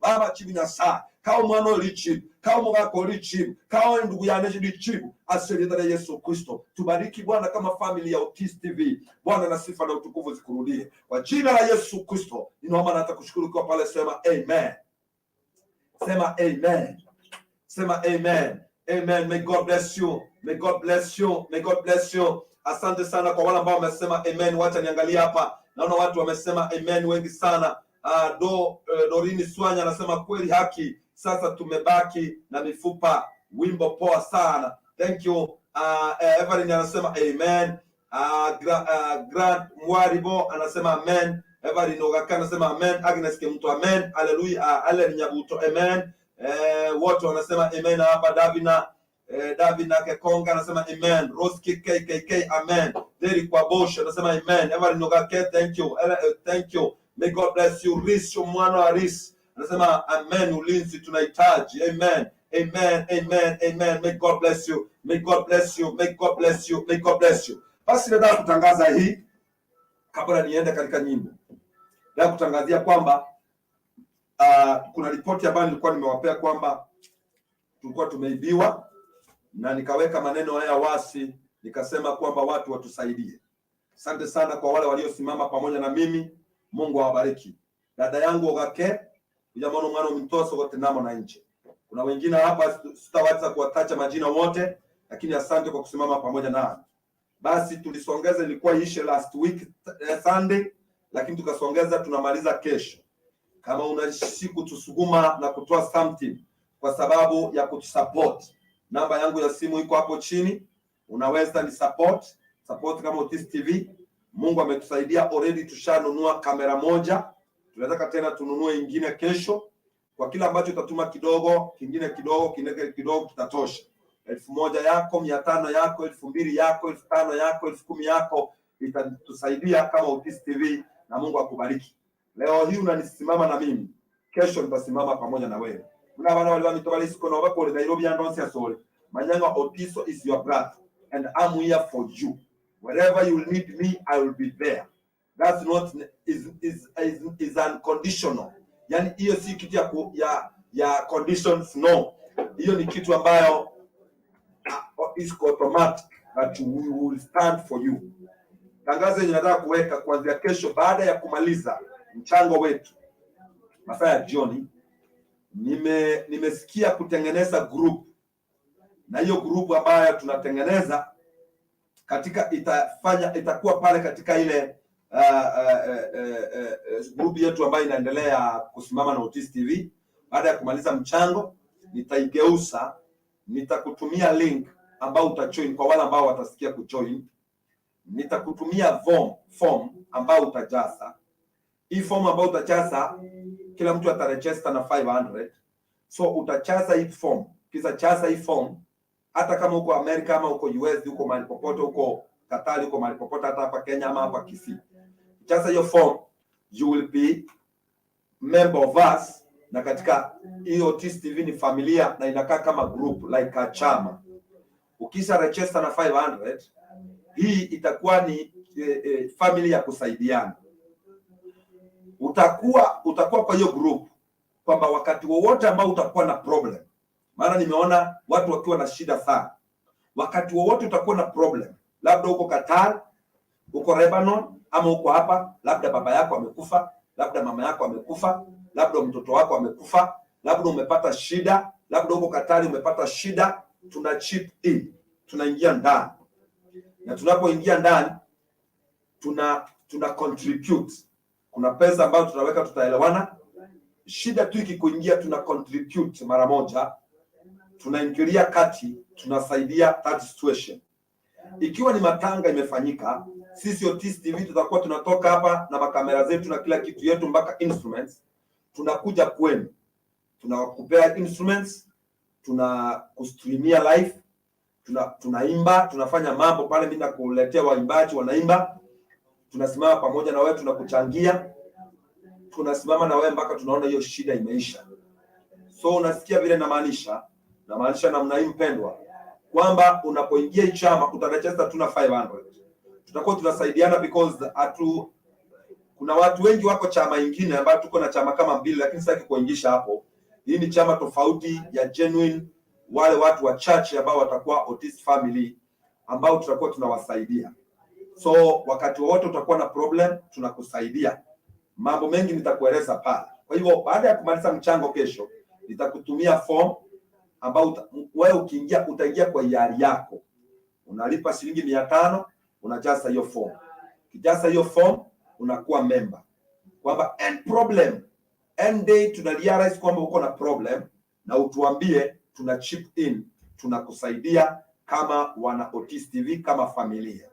bamachibu Nyasaye kao mwana lichibu, kao mwako lichibu, kao ndugu yaneji lichibu. Asante ya Yesu Kristo. Tubariki Bwana kama family ya Otis TV. Bwana, na sifa na utukufu zikurudie kwa jina la Yesu Kristo. Ninaomba na hata kushukuru kwa pale. Sema amen, sema amen, sema amen, amen. May God bless you, may God bless you, may God bless you. Asante sana kwa wale ambao wamesema amen. Wacha niangalia hapa, naona watu wamesema amen wengi sana. Dorini Swanya anasema kweli haki, sasa tumebaki na mifupa. Wimbo poa sana, thank you. Evelyn anasema amen. Grant Mwaribo anasema amen. Evelyn Ogaka anasema amen. Agnes Kemuto amen. Hallelujah. Allen Nyabuto amen. Wote wanasema amen hapa. Davina Kekonga anasema amen. Rose KKK amen. Derek Kwabosh anasema amen. Evelyn Ogaka thank you. Thank you. May God bless you. Risho mwana wa Ris anasema amen. Ulinzi tunahitaji. Amen, amen, amen, amen. May God bless you. May God bless you. May God bless you. May God bless you. Basi nataka kutangaza hii kabla niende katika nyimbo. Nataka kutangazia kwamba kuna ripoti ambayo nilikuwa nimewapea kwamba tulikuwa tumeibiwa, na nikaweka maneno haya wasi, nikasema kwamba watu watusaidie. Asante sana kwa wale waliosimama pamoja na mimi. Mungu awabariki. Dada yangu Ogake kujamano mwana mtoso wote namo na nje. Kuna wengine hapa sitaweza kuwataja majina wote, lakini asante kwa kusimama pamoja nami. Basi tulisongeza, ilikuwa ishe last week Sunday, lakini tukasongeza tunamaliza kesho. Kama una siku tusuguma na kutoa something kwa sababu ya kutusupport, namba yangu ya simu iko hapo chini, unaweza ni support kama Otis TV. Mungu ametusaidia already, tushanunua kamera moja, tunataka tena tununue ingine kesho. Kwa kila ambacho utatuma kidogo, kingine kidogo kitatosha. 1,000 yako, 500 yako, 2,000 yako, 5,000 yako, 10,000 yako itatusaidia kama Otis TV, na Mungu akubariki. Leo hii unanisimama na mimi, kesho nitasimama pamoja na wewe. Kuna wana wale wamitobali siko na wako le Nairobi andonsi asole. Manyanga Otiso is your brother and I'm here for you. Wherever you need me, I will be there. That's not is unconditional. Yani hiyo si kitu ya conditions, no. Hiyo ni kitu ambayo is automatic that we will stand for you. Tangazo yenye nataka kuweka kuanzia kesho baada ya kumaliza mchango wetu masaa ya jioni, nimesikia kutengeneza group, na hiyo group ambayo tunatengeneza katika itakuwa pale katika ile group yetu ambayo inaendelea kusimama na Otis TV. baada ya kumaliza mchango nitaigeuza, nitakutumia link ambao utajoin. Kwa wale ambao watasikia kujoin, nitakutumia form ambao utajaza. Hii form ambao utajaza, kila mtu ataregister na 500. So utajaza hii form, kisha jaza hii form, hata kama uko Amerika ama uko US, uko mahali popote, uko Qatar, uko mahali popote, hata hapa Kenya ama hapa Kisii, jaza hiyo form, you will be member of us. Na katika hiyo Otis TV ni familia na inakaa kama group like a chama. Ukisha register na 500, hii itakuwa ni family ya kusaidiana. Utakuwa kwa hiyo group kwamba wakati wowote ambao utakuwa na problem, maana nimeona watu wakiwa na shida sana. Wakati wowote utakuwa na problem, labda uko Qatar, uko Lebanon, ama uko hapa, labda baba yako amekufa, labda mama yako amekufa, labda mtoto wako amekufa, labda umepata shida, labda uko Qatar umepata shida, tuna chip in, tunaingia ndani. Na tunapoingia ndani tuna contribute. Kuna pesa ambayo tunaweka, tutaelewana. Shida tu ikikuingia, tuna contribute mara moja, tunaingilia kati, tunasaidia that situation. Ikiwa ni matanga imefanyika, sisi Otis TV tutakuwa tunatoka hapa na makamera zetu na kila kitu yetu mpaka instruments, tunakuja kwenu, tunakupea instruments, tunakustreamia live, tunaimba, tunafanya mambo pale. Mimi nakuletea waimbaji wanaimba, tunasimama pamoja na wewe, tunakuchangia, tunasimama na wewe mpaka tunaona hiyo shida imeisha. So unasikia vile namaanisha namna hii mpendwa, kwamba unapoingia hii chama utaregister tuna 500. Tutakuwa tunasaidiana because kuna watu wengi wako chama ingine ambayo tuko na chama kama mbili, lakini sitaki kuingisha hapo. Hii ni chama tofauti ya genuine, wale watu wa church ambao watakuwa Otis family ambao tutakuwa tunawasaidia. So wakati wote utakuwa na problem, tunakusaidia. Mambo mengi nitakueleza pale. Kwa hivyo baada ya kumaliza mchango kesho, nitakutumia form ambao wewe ukiingia utaingia kwa hiari yako. Unalipa shilingi 500, unajaza hiyo form. Ukijaza hiyo form unakuwa member. Kwamba end day tuna realize kwamba uko na problem na utuambie, tuna chip in, tunakusaidia kama wana Otis TV, kama familia.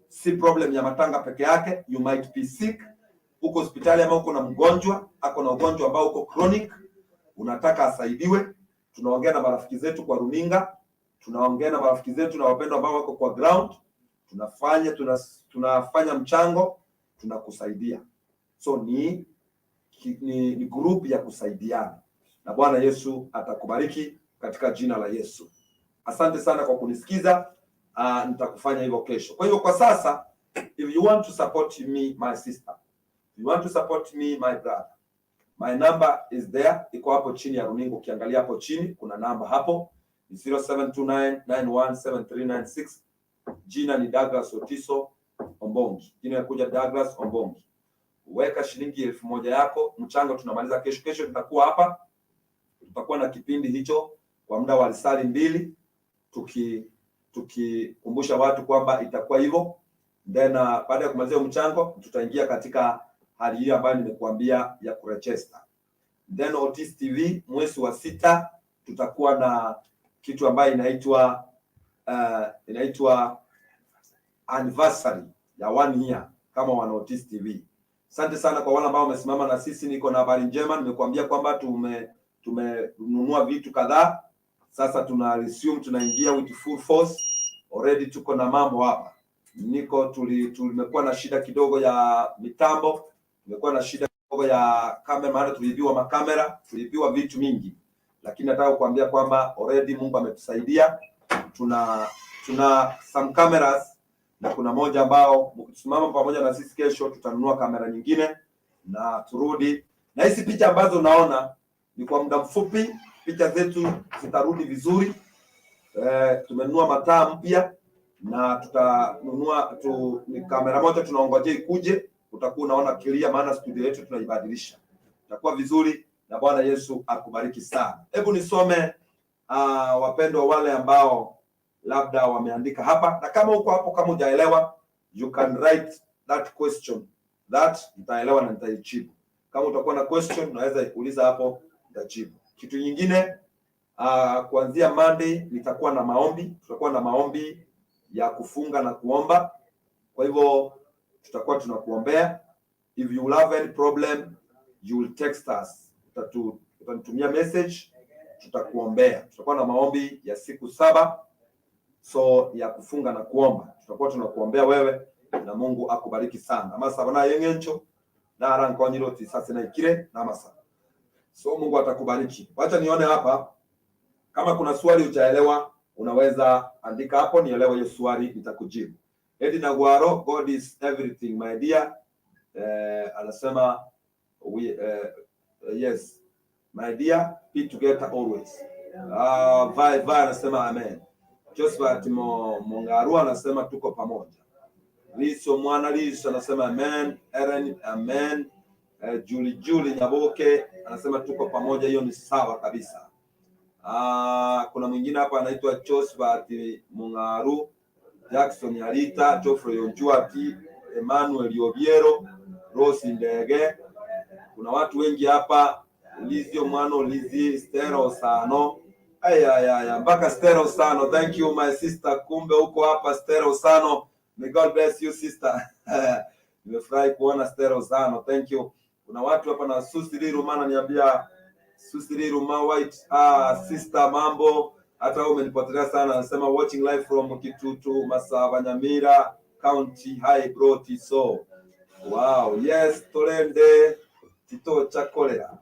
Si problem ya matanga peke yake. You might be sick, uko hospitali ama uko na mgonjwa, ako na ugonjwa ambao uko chronic, unataka asaidiwe. Tunaongea na marafiki zetu kwa runinga, tunaongea na marafiki zetu na wapendwa ambao wako kwa ground, tunafanya mchango, tunakusaidia. So ni group ya kusaidiana, na Bwana Yesu atakubariki katika jina la Yesu. Asante sana kwa kunisikiza. Nitakufanya hivyo kesho. Kwa hivyo kwa sasa, if you want to support me my sister, if you want to support me my brother, my number is there, iko hapo chini ya runinga. Ukiangalia hapo chini kuna namba hapo, 0729917396. Jina ni Douglas Otiso Ombongi. Jina yakuja Douglas Ombongi. Weka shilingi 1000 yako, mchango tunamaliza kesho. Kesho nitakuwa hapa, tutakuwa na kipindi hicho kwa muda wa risali 2 tukikumbusha watu kwamba itakuwa hivyo. Then baada ya kumalizia mchango tutaingia katika hali hiyo ambayo nimekuambia ya kuregister. Then Otis TV mwezi wa 6 tutakuwa na kitu ambayo inaitwa anniversary ya 1 year kama wana Otis TV. Asante sana kwa wale ambao wamesimama na sisi. Niko na habari njema, nimekuambia kwamba tumenunua vitu kadhaa. Sasa tuna resume, tunaingia with full force. Already tuko na mambo hapa. Tumekuwa na shida kidogo ya mitambo, tumekuwa na shida kidogo ya kamera, maana tuliibiwa makamera, tuliibiwa vitu mingi. Lakini nataka kukuambia kwamba already Mungu ametusaidia. Tuna some cameras, na kuna moja ambao mkisimama pamoja na sisi kesho tutanunua kamera nyingine na turudi. Na hizi picha ambazo unaona ni kwa muda mfupi, picha zetu zitarudi vizuri. Tumenunua mataa mpya na tutanunua ni kamera moja tunaongojea ikuje, utakuwa unaona clear, maana studio yetu tunaibadilisha. Itakuwa vizuri na Bwana Yesu akubariki sana. Hebu nisome wapendwa wale ambao labda wameandika hapa, na kama uko hapo, kama hujaelewa, you can write that question, that nitaelewa na nitaijibu. Kama utakuwa na question unaweza kuuliza hapo, nitajibu. Kitu nyingine kuanzia Monday nitakuwa na maombi, tutakuwa na maombi ya kufunga na kuomba. Kwa hivyo tutakuwa tunakuombea. If you have any problem, you will text us. Utanitumia message, tutakuombea. Tutakuwa na maombi ya siku 7 so ya kufunga na kuomba. Tutakuwa tunakuombea wewe na Mungu akubariki sana. Amasa na yengencho na arankonyiroti sasa na ikire na amasa. So Mungu atakubariki. Wacha nione hapa kama kuna swali hujaelewa, unaweza andika hapo nielewe hiyo swali nitakujibu. Edina Gwaro, God is everything my dear. Anasema yes my dear, be together always. Vai anasema amen. Josephat Mongaru anasema tuko pamoja. Liso mwana Liso anasema amen. Eren amen. Julie Nyaboke anasema tuko pamoja, hiyo ni sawa kabisa. Kuna mwingine hapa anaitwa Josephat Mongaru, Jackson Alita, Geoffrey Onjuati, Emmanuel Yobiero, Rose Ndege. Kuna watu wengi hapa, Lizio Mwano, Lizi Stero Sano. Aya mpaka Stero Sano. Thank you my sister, kumbe huko hapa Stero Sano. May God bless you sister. Nimefurahi kuona Stero Sano. Thank you. Kuna watu hapa na Susiri Rumana niambia Susiri Ruma White, sister mambo, hata wewe umenipotelea sana. Anasema watching live from Kitutu, Masava, Nyamira County. Hi bro Tiso. Wow, yes, Tolende Tito Chakolera.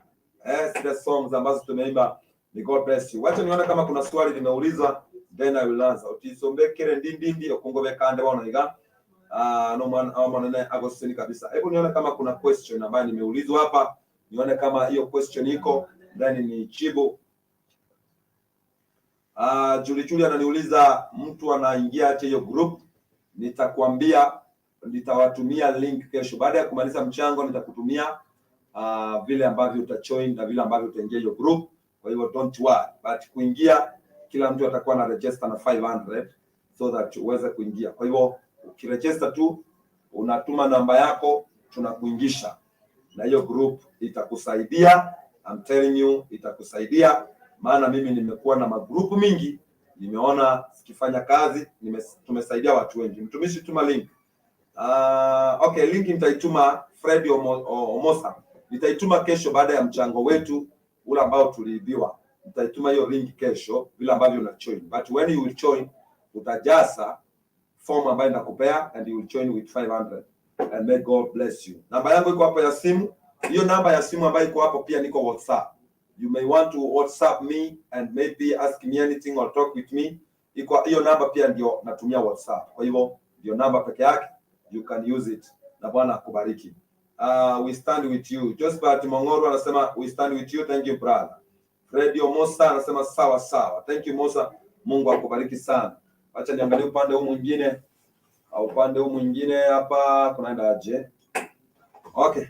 The songs ambazo tumeimba. May God bless you. Wacha nione kama kuna swali limeulizwa, then I will answer. Utisombekere ndindi okungobe kande wana iga. No man amanene agoseni kabisa. Hebu nione kama kuna question ambayo nimeulizwa hapa. Nione kama hiyo question iko, then nijibu. Julie ananiuliza mtu anaingia aje hiyo group. Nitakwambia, nitawatumia link kesho. Baada ya kumaliza mchango nitakutumia vile ambavyo utajoin na vile ambavyo utaingia hiyo group. Kwa hivyo don't worry. But kuingia kila mtu atakuwa na register na 500 so that uweze kuingia. Kwa hivyo ukiregister tu unatuma namba yako, tunakuingisha. Na hiyo group itakusaidia. I'm telling you itakusaidia. Maana mimi nimekuwa na magrupu mingi, nimeona sikifanya kazi, tumesaidia watu wengi. Mtumishi tuma link. Okay, link nitaituma Fred Omosa. Nitaituma kesho baada ya mchango wetu ule ambao tuliibiwa. Nitaituma hiyo link kesho vile ambavyo una join. But when you will join, utajaza form ambayo nakupea and you will join with 500 and may God bless you. Namba yangu iko hapo ya simu. Hiyo namba ya simu ambayo iko hapo pia niko WhatsApp. You may want to WhatsApp me and maybe ask me anything or talk with me. Iko hiyo namba pia ndio natumia WhatsApp. Kwa hivyo ndio namba peke yake, you can use it. Na Bwana akubariki. We stand with you. Josephat Mongoro anasema we stand with you. Thank you brother. Fred Omosa anasema sawa sawa. Thank you Mosa. Mungu akubariki sana. Acha niangalie upande huu mwingine. Upande huu mwingine hapa kunaenda aje? Okay.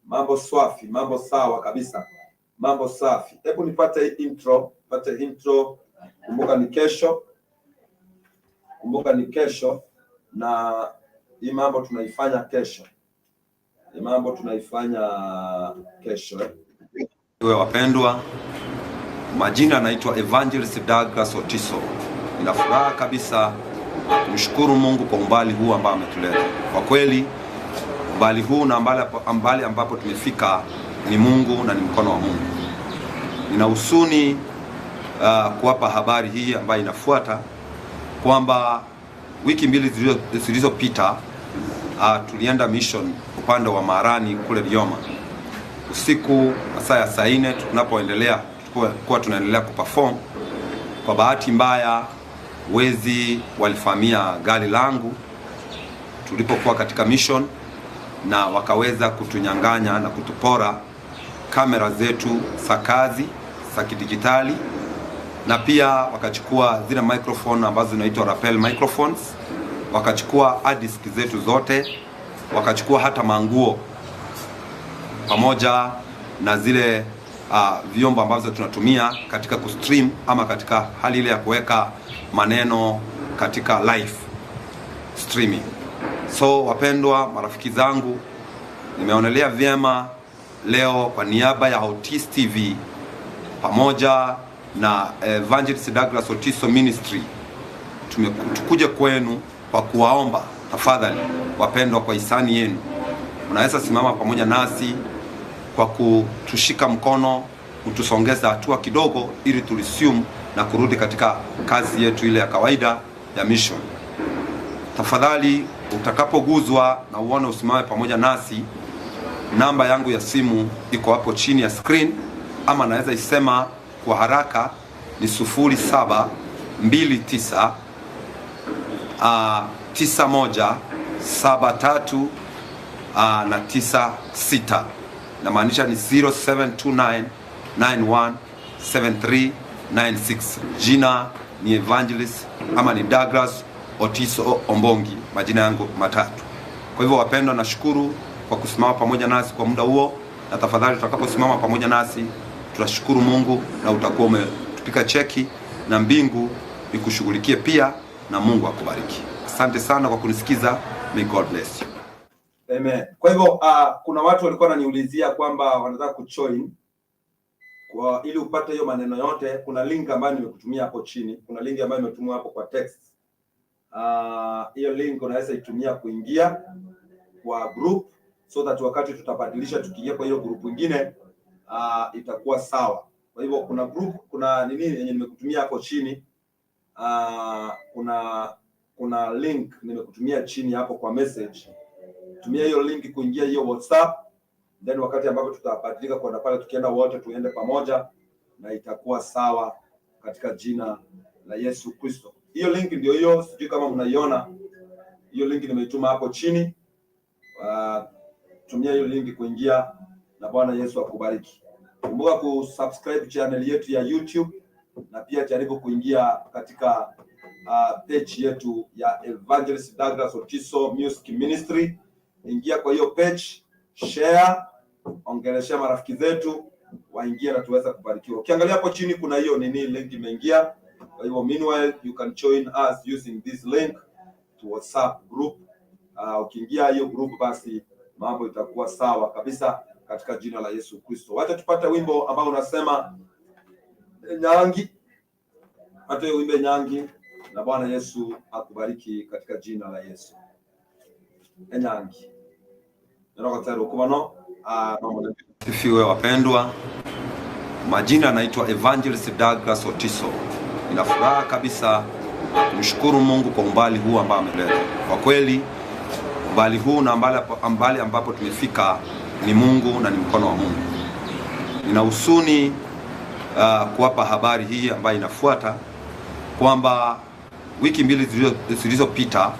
Mambo swafi, mambo sawa kabisa. Mambo safi. Hebu nipate intro, Kumbuka ni kesho na hii mambo tunaifanya kesho. Wewe wapendwa, majina anaitwa Evangelist Douglas Otiso. Nina furaha kabisa kumshukuru Mungu kwa umbali huu ambao ametuleta. Kwa kweli umbali huu na mbali ambapo tumefika ni Mungu na ni mkono wa Mungu. Nina huzuni kuwapa habari hii ambayo inafuata kwamba wiki mbili zilizopita tulienda mission upande wa Marani kule Lioma. Usiku saa ya saa 4 tunaendelea kuperform. Kwa bahati mbaya wezi walifamia gari langu tulipokuwa katika mission na wakaweza kutunyang'anya na kutupora kamera zetu za kazi za kidijitali, na pia wakachukua zile microphone ambazo zinaitwa rappel microphones, wakachukua hard disk zetu zote, wakachukua hata manguo pamoja na zile vyombo ambazo tunatumia katika kustream ama katika hali ile ya kuweka maneno katika live streaming. So wapendwa marafiki zangu, nimeonelea vyema leo kwa niaba ya Otis TV pamoja na Evangelist Douglas Otiso Ministry tukuje kwenu kwa kuwaomba, tafadhali wapendwa, kwa hisani yenu unaweza simama pamoja nasi kwa kutushika mkono, kutusongeza hatua kidogo, ili turesume na kurudi katika kazi yetu ile ya kawaida ya mission. Tafadhali utakapoguzwa na uone usimame pamoja nasi, namba yangu ya simu iko hapo chini ya screen, ama naweza isema kwa haraka ni 0729 9173 na 96, na maanisha ni 0729917396. Jina ni Evangelist ama ni Douglas Otiso Ombongi, majina yangu matatu. Kwa hivyo wapendwa, nashukuru kwa kusimama pamoja nasi kwa muda huo, na tafadhali tutakaposimama pamoja nasi tunashukuru Mungu na utakuwa umetupika cheki na mbingu ikushughulikie pia, na Mungu akubariki. Asante sana kwa kunisikiza. May God bless you. Amen. Kwa hivyo kuna watu walikuwa wananiulizia kwamba wanataka kujoin kwa ili upate hiyo maneno yote. Kuna link ambayo nimekutumia hapo chini. Kuna link ambayo nimetumia hapo kwa text. Hiyo link unaweza itumia kuingia kwa group, so that wakati tutabadilisha tukiingia kwa hiyo group nyingine itakuwa sawa. Kwa hivyo kuna group, kuna nini yenye nimekutumia hapo chini. Kuna link nimekutumia chini hapo kwa message. Tumia hiyo link kuingia hiyo WhatsApp, then wakati ambapo tutabadilika kwenda pale, tukienda wote tuende pamoja, na itakuwa sawa katika jina la Yesu Kristo. Hiyo link ndio hiyo, sijui kama mnaiona hiyo link nimeituma hapo chini. Tumia hiyo link kuingia, na Bwana Yesu akubariki. Kumbuka kusubscribe channel yetu ya YouTube, na pia jaribu kuingia katika page yetu ya Evangelist Douglas Otiso Music Ministry. Ingia kwa hiyo page, share, ongelesha marafiki zetu waingie na tuweza kubarikiwa. Ukiangalia hapo chini kuna hiyo nini link imeingia. Kwa hivyo meanwhile you can join us using this link to WhatsApp group. Ukiingia hiyo group basi mambo itakuwa sawa kabisa katika jina la Yesu Kristo. Wacha tupate wimbo ambao unasema Nyangi. Hata hiyo wimbo Nyangi, na Bwana Yesu akubariki katika jina la Yesu. Nyangi. Sifiwe wapendwa. Majina yanaitwa Evangelist Douglas Otiso. Nina furaha kabisa kumshukuru Mungu kwa umbali huu ambao ameleta. Kwa kweli umbali huu na mbali ambapo tumefika ni Mungu na ni mkono wa Mungu. Nina huzuni kuwapa habari hii ambayo inafuata kwamba wiki mbili zilizopita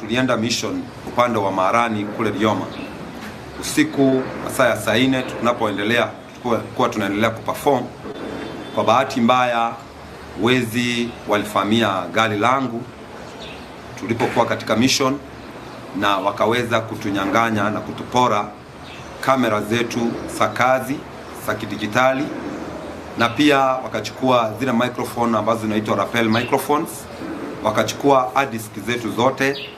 tulienda mission upande wa Marani kule Lioma. Usiku masaa ya saa 4 tunaendelea kuperform. Kwa bahati mbaya wezi walifamia gari langu tulipokuwa katika mission, na wakaweza kutunyang'anya na kutupora kamera zetu za kazi za kidijitali, na pia wakachukua zile microphone ambazo zinaitwa rappel microphones, wakachukua hard disk zetu zote,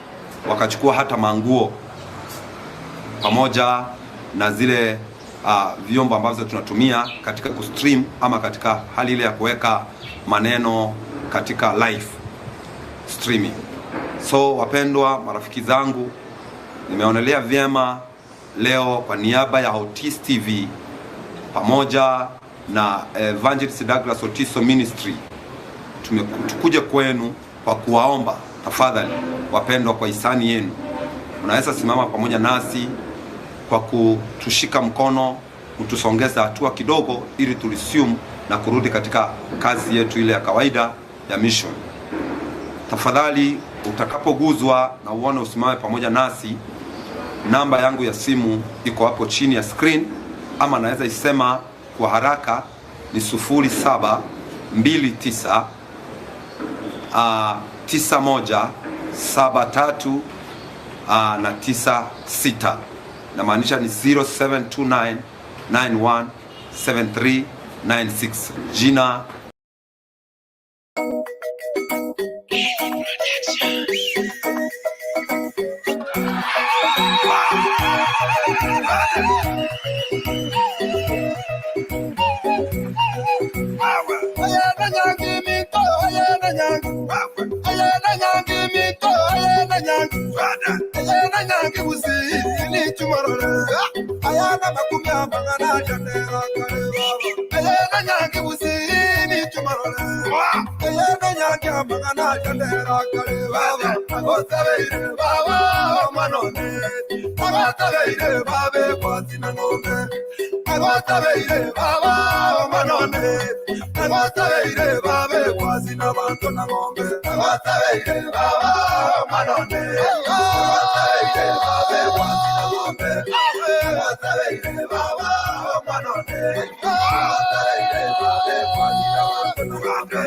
wakachukua hata manguo pamoja na zile vyombo ambazo tunatumia katika kustream ama katika hali ile ya kuweka maneno katika live streaming. So wapendwa marafiki zangu, nimeonelea vyema leo kwa niaba ya Otis TV pamoja na Evangelist Douglas Otiso Ministry tukuje kwenu kwa kuwaomba, tafadhali wapendwa, kwa hisani yenu unaweza simama pamoja nasi kwa kutushika mkono, kutusongeza hatua kidogo, ili turesume na kurudi katika kazi yetu ile ya kawaida ya mission. Tafadhali utakapoguzwa na uone usimame pamoja nasi, namba yangu ya simu iko hapo chini ya screen, ama naweza isema kwa haraka ni 0729 9173 na 96, na maanisha ni 0729917396. Jina ayana nyange busi ni chumarole ayana makumya mangana jandera kare baba ayana nyange busi ni chumarole ayana nyange mangana jandera kare baba agotabeire baba manone agotabeire babe kwasina ngombe agotabeire baba manone agotabeire babe kwasina bantu na ngombe agotabeire baba manone agotabeire babe kwasina ngombe agotabeire baba manone agotabeire babe kwasina bantu na ngombe.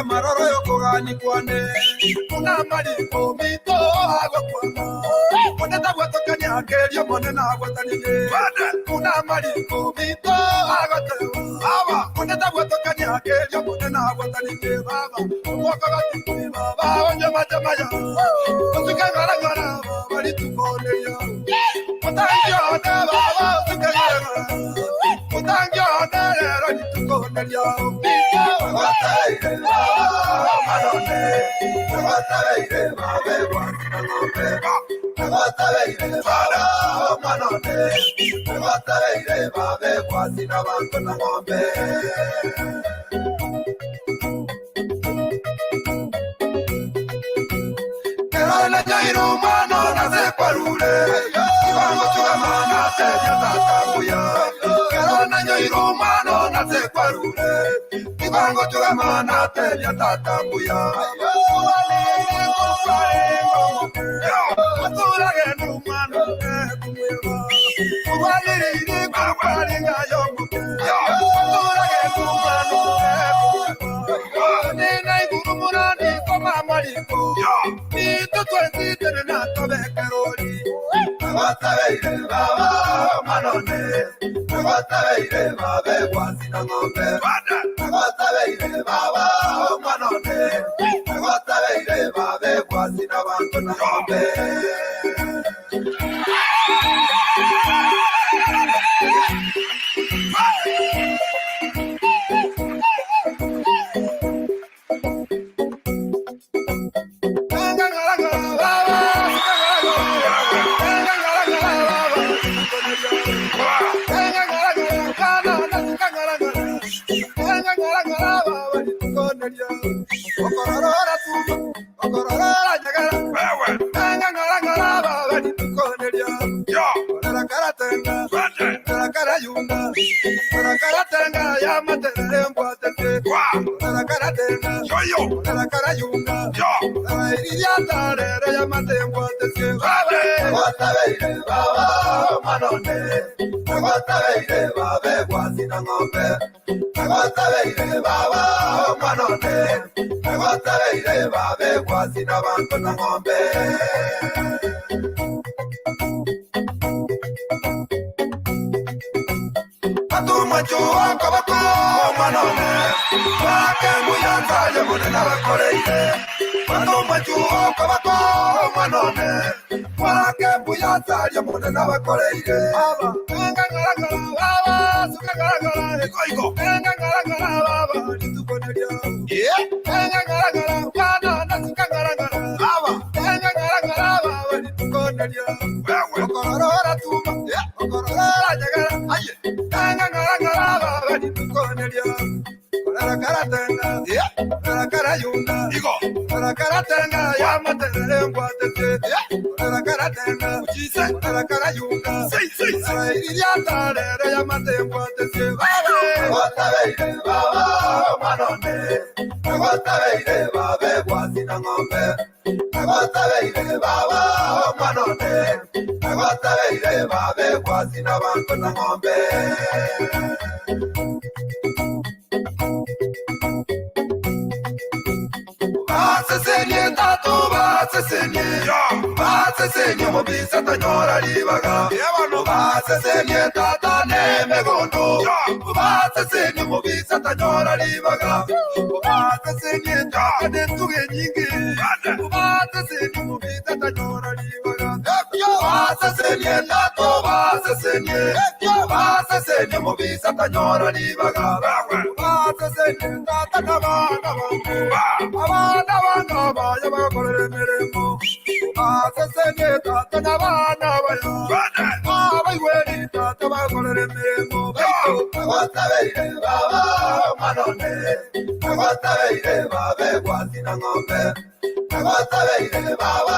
Maroro yokogani kwane kuna mariko mito agokwana kone tagwatokani akerio mone nagwatanige kuna mariko mito agotewa kone tagwatokani akerio mone nagwatanige baba mwakagati kuri baba onye majamaya osukangarangara bari tukoneyo mutangyo ne baba osukangarangara mutangyo ne rero nitukoneyo Agotabeire baba manone agotabeire babe kwasina ngombe agotabeire baba manone agotabeire babe kwasina bantu na ngombe. Kerana jairu mano na sekwarule ibango chugamana teja tatambuya kerana jairu mano na sekwarule ibango chugamana teja tatambuya Matura genu mano kumwewa Ubaliri kupari ngayomu Matura genu mano kumwewa Nina igurumurani koma mariko Nito twenti tene na tobe kerori Agotabeire baba manone agotabeire babe kwasina ngombe agotabeire baba manone agotabeire babe kwasina bantu na ngombe. Agotabeire baba manone agotabeire babe kwasina ngombe agotabeire baba manone agotabeire babe kwasina bantu na ngombe. Atuma kabako manone wake muyanza yemune nabakoreire atuma kabako manone wake muyanza yemune nabakoreire baba ngangara baba sukangara iko ngangara baba nitukoneria ngangara kana nasukangara baba ngangara baba nitukoneria okorora tuma okorora jagara aye ngangara baba nitukoneria Karatanga, Igo, Karatanga, Yamatere, Guatete, Karatanga, Jesus, Karayunga, Yata, Yamate, Guatete, Watabe, Baba, Manone, Watabe, Babe, Guasina Ngombe, Watabe, Baba, Manone, Watabe, Babe, Guasina Bancona Ngombe. Vasesenye tatu vasesenye, vasesenye mobisa tanyora libaga. Ubasesenye tata nemegondo, ubasesenye mubisa tanyora libaga, ubasesenye tata netuge nyingi, ubasesenye mubisa tanyora libaga, ubasesenye tata ubasesenye mubisa tanyora libaga, ubasesenye tata nabana abana baya bakorera imirimo, ubasesenye tata nabana abayweni tata bakorera imirimo, abatabire baba manone, abatabire babe kwazina ngombe, abatabire baba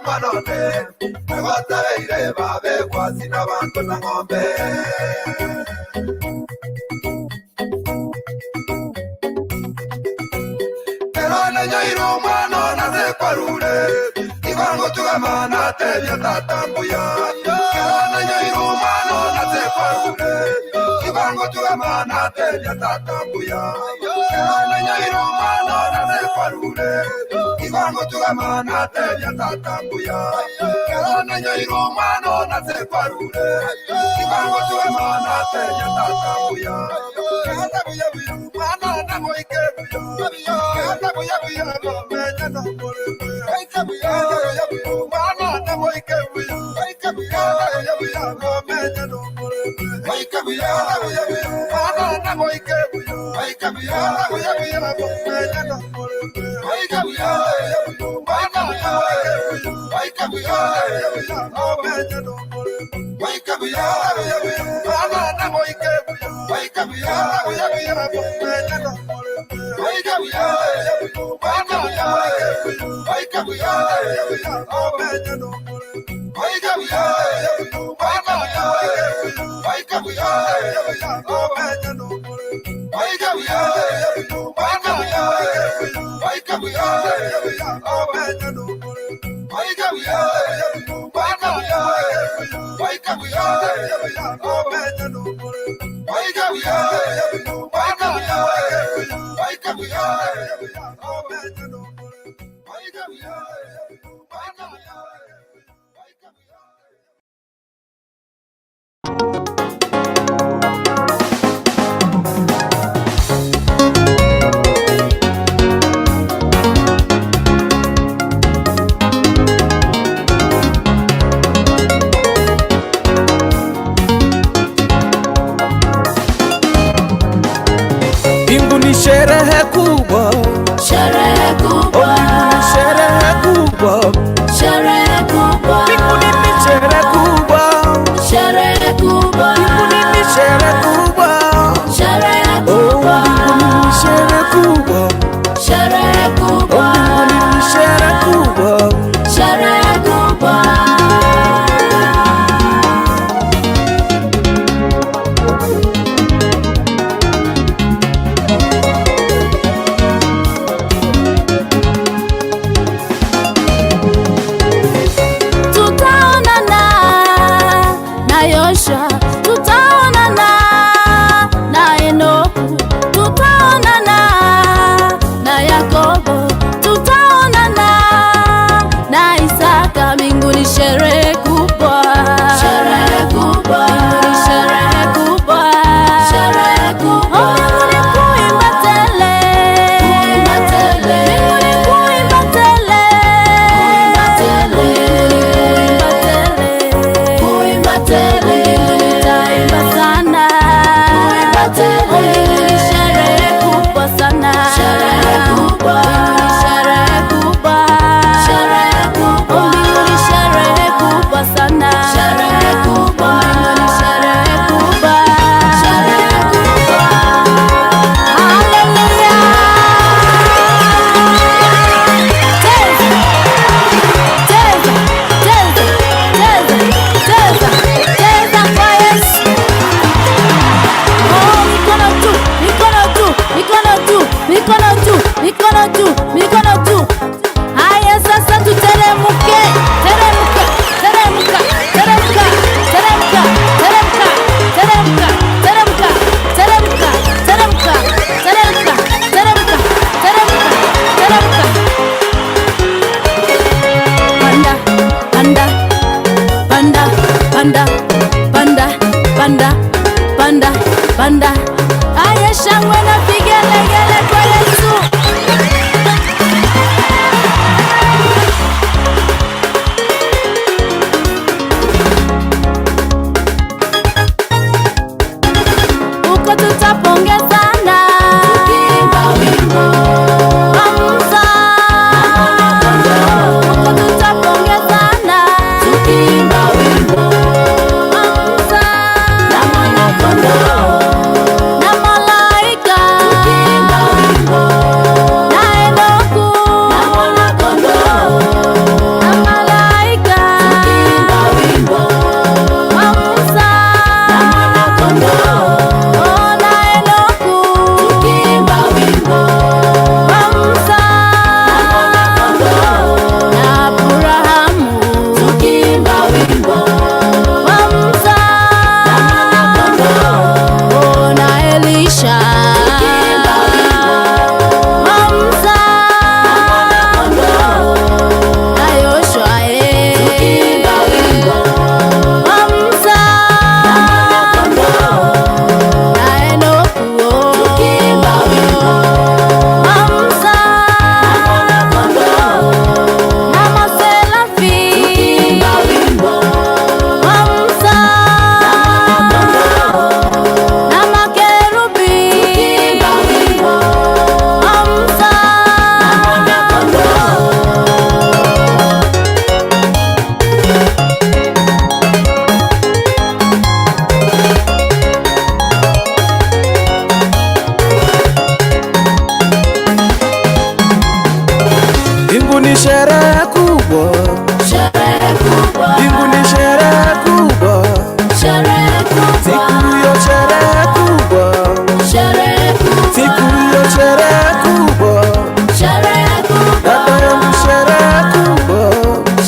manone, abatabire babe kwazina bantu na ngombe. Erone nyairo mwana na zeparure, ivango tugamana tebya tatambuya. Erone nyairo mwana na zeparure, ivango tugamana tebya tatambuya. Erone nyairo mwana na zeparure, ivango tugamana tebya tatambuya. Erone nyairo mwana na zeparure, ivango tugamana tebya tatambuya. Tatambuya buya mwana na moikebuya. Tatambuya buya menya na morebe. Tatambuya buya mwana na moikebuya. Tatambuya buya menya na morebe. Tatambuya buya mwana na moikebuya. Tatambuya buya menya na morebe. Tatambuya buya mwana na moikebuya. Tatambuya buya menya na morebe. Tatambuya buya mwana na moikebuya. Tatambuya buya menya na morebe. Sherehe kubwa, sherehe kubwa, sherehe kubwa, sherehe kubwa, mbinguni ni sherehe kubwa, sherehe kubwa, mbinguni ni sherehe kubwa, sherehe kubwa, mbinguni ni sherehe kubwa, sherehe kubwa, mbinguni ni sherehe kubwa, sherehe kubwa. ni sherehe kubwa, sherehe kubwa, mbinguni sherehe kubwa, sherehe kubwa, siku hiyo sherehe kubwa, sherehe kubwa, siku hiyo sherehe kubwa, sherehe kubwa, dada yangu sherehe kubwa,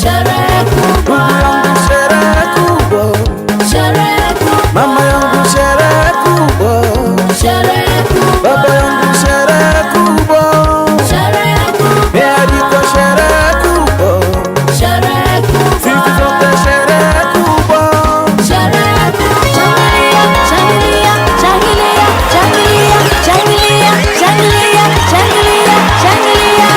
sherehe kubwa, ndugu yangu sherehe kubwa, sherehe kubwa, mama yangu sherehe kubwa, sherehe kubwa, baba yangu sherehe kubwa, sherehe kubwa, mealikwa sherehe kubwa, sherehe kubwa, sisi zote sherehe kubwa. sherehe kubwa. Shangilia, shangilia, shangilia, shangilia, shangilia, shangilia, shangilia, shangilia.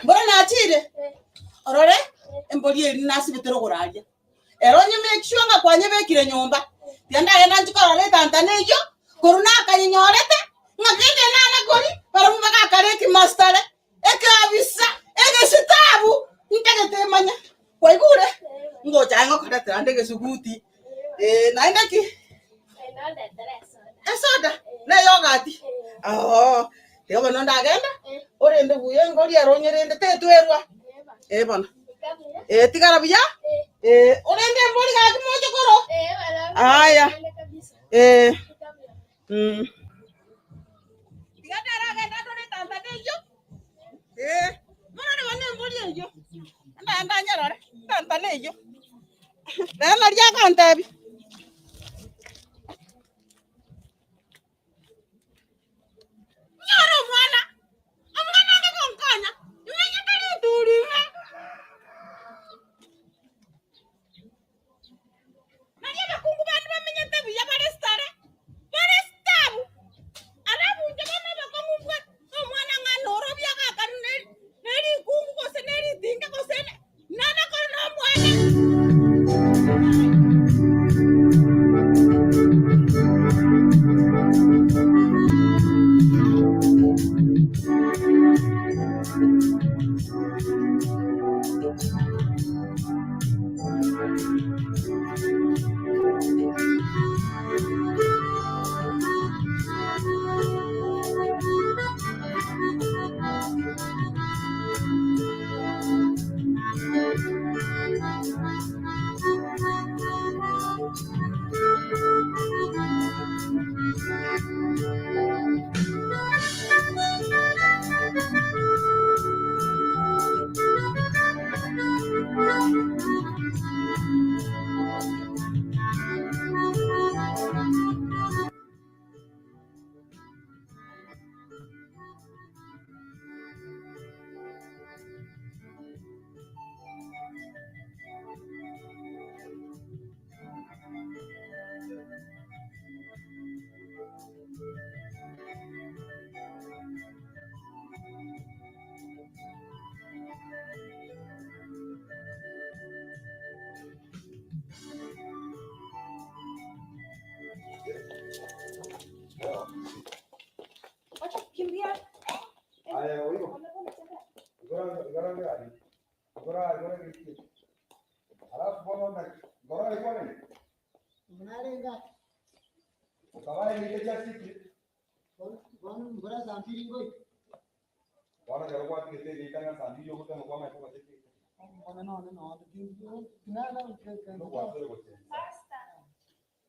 Mbona natire orore emboli eri nasi betero goraje ero nyime kishwanga kwa nyebe kire nyomba tianda yana chikora le tanta nejo koruna kanyorete ngakende nana gori para mumaka kareki master eke abisa eke sitabu ntegete manya kwa igure ngoja ngo kada tande ke suguti naenda ki esoda na yogati Teo bono ndagenda orende buye ngori aronyerende tetwerwa bono tigara buya orende mbori ga kimojo koro aya tigara genda tone tanta dejo mono ne bane mbori ejo anda nyarore tanta nejo na ria kantebi Kungu kose neri tinga kose Kana sampai ngoi. Wana karo kwa kete ikanga sambi yo kutana kwa mai kwa kete. No. Nada. No kwa kero kote.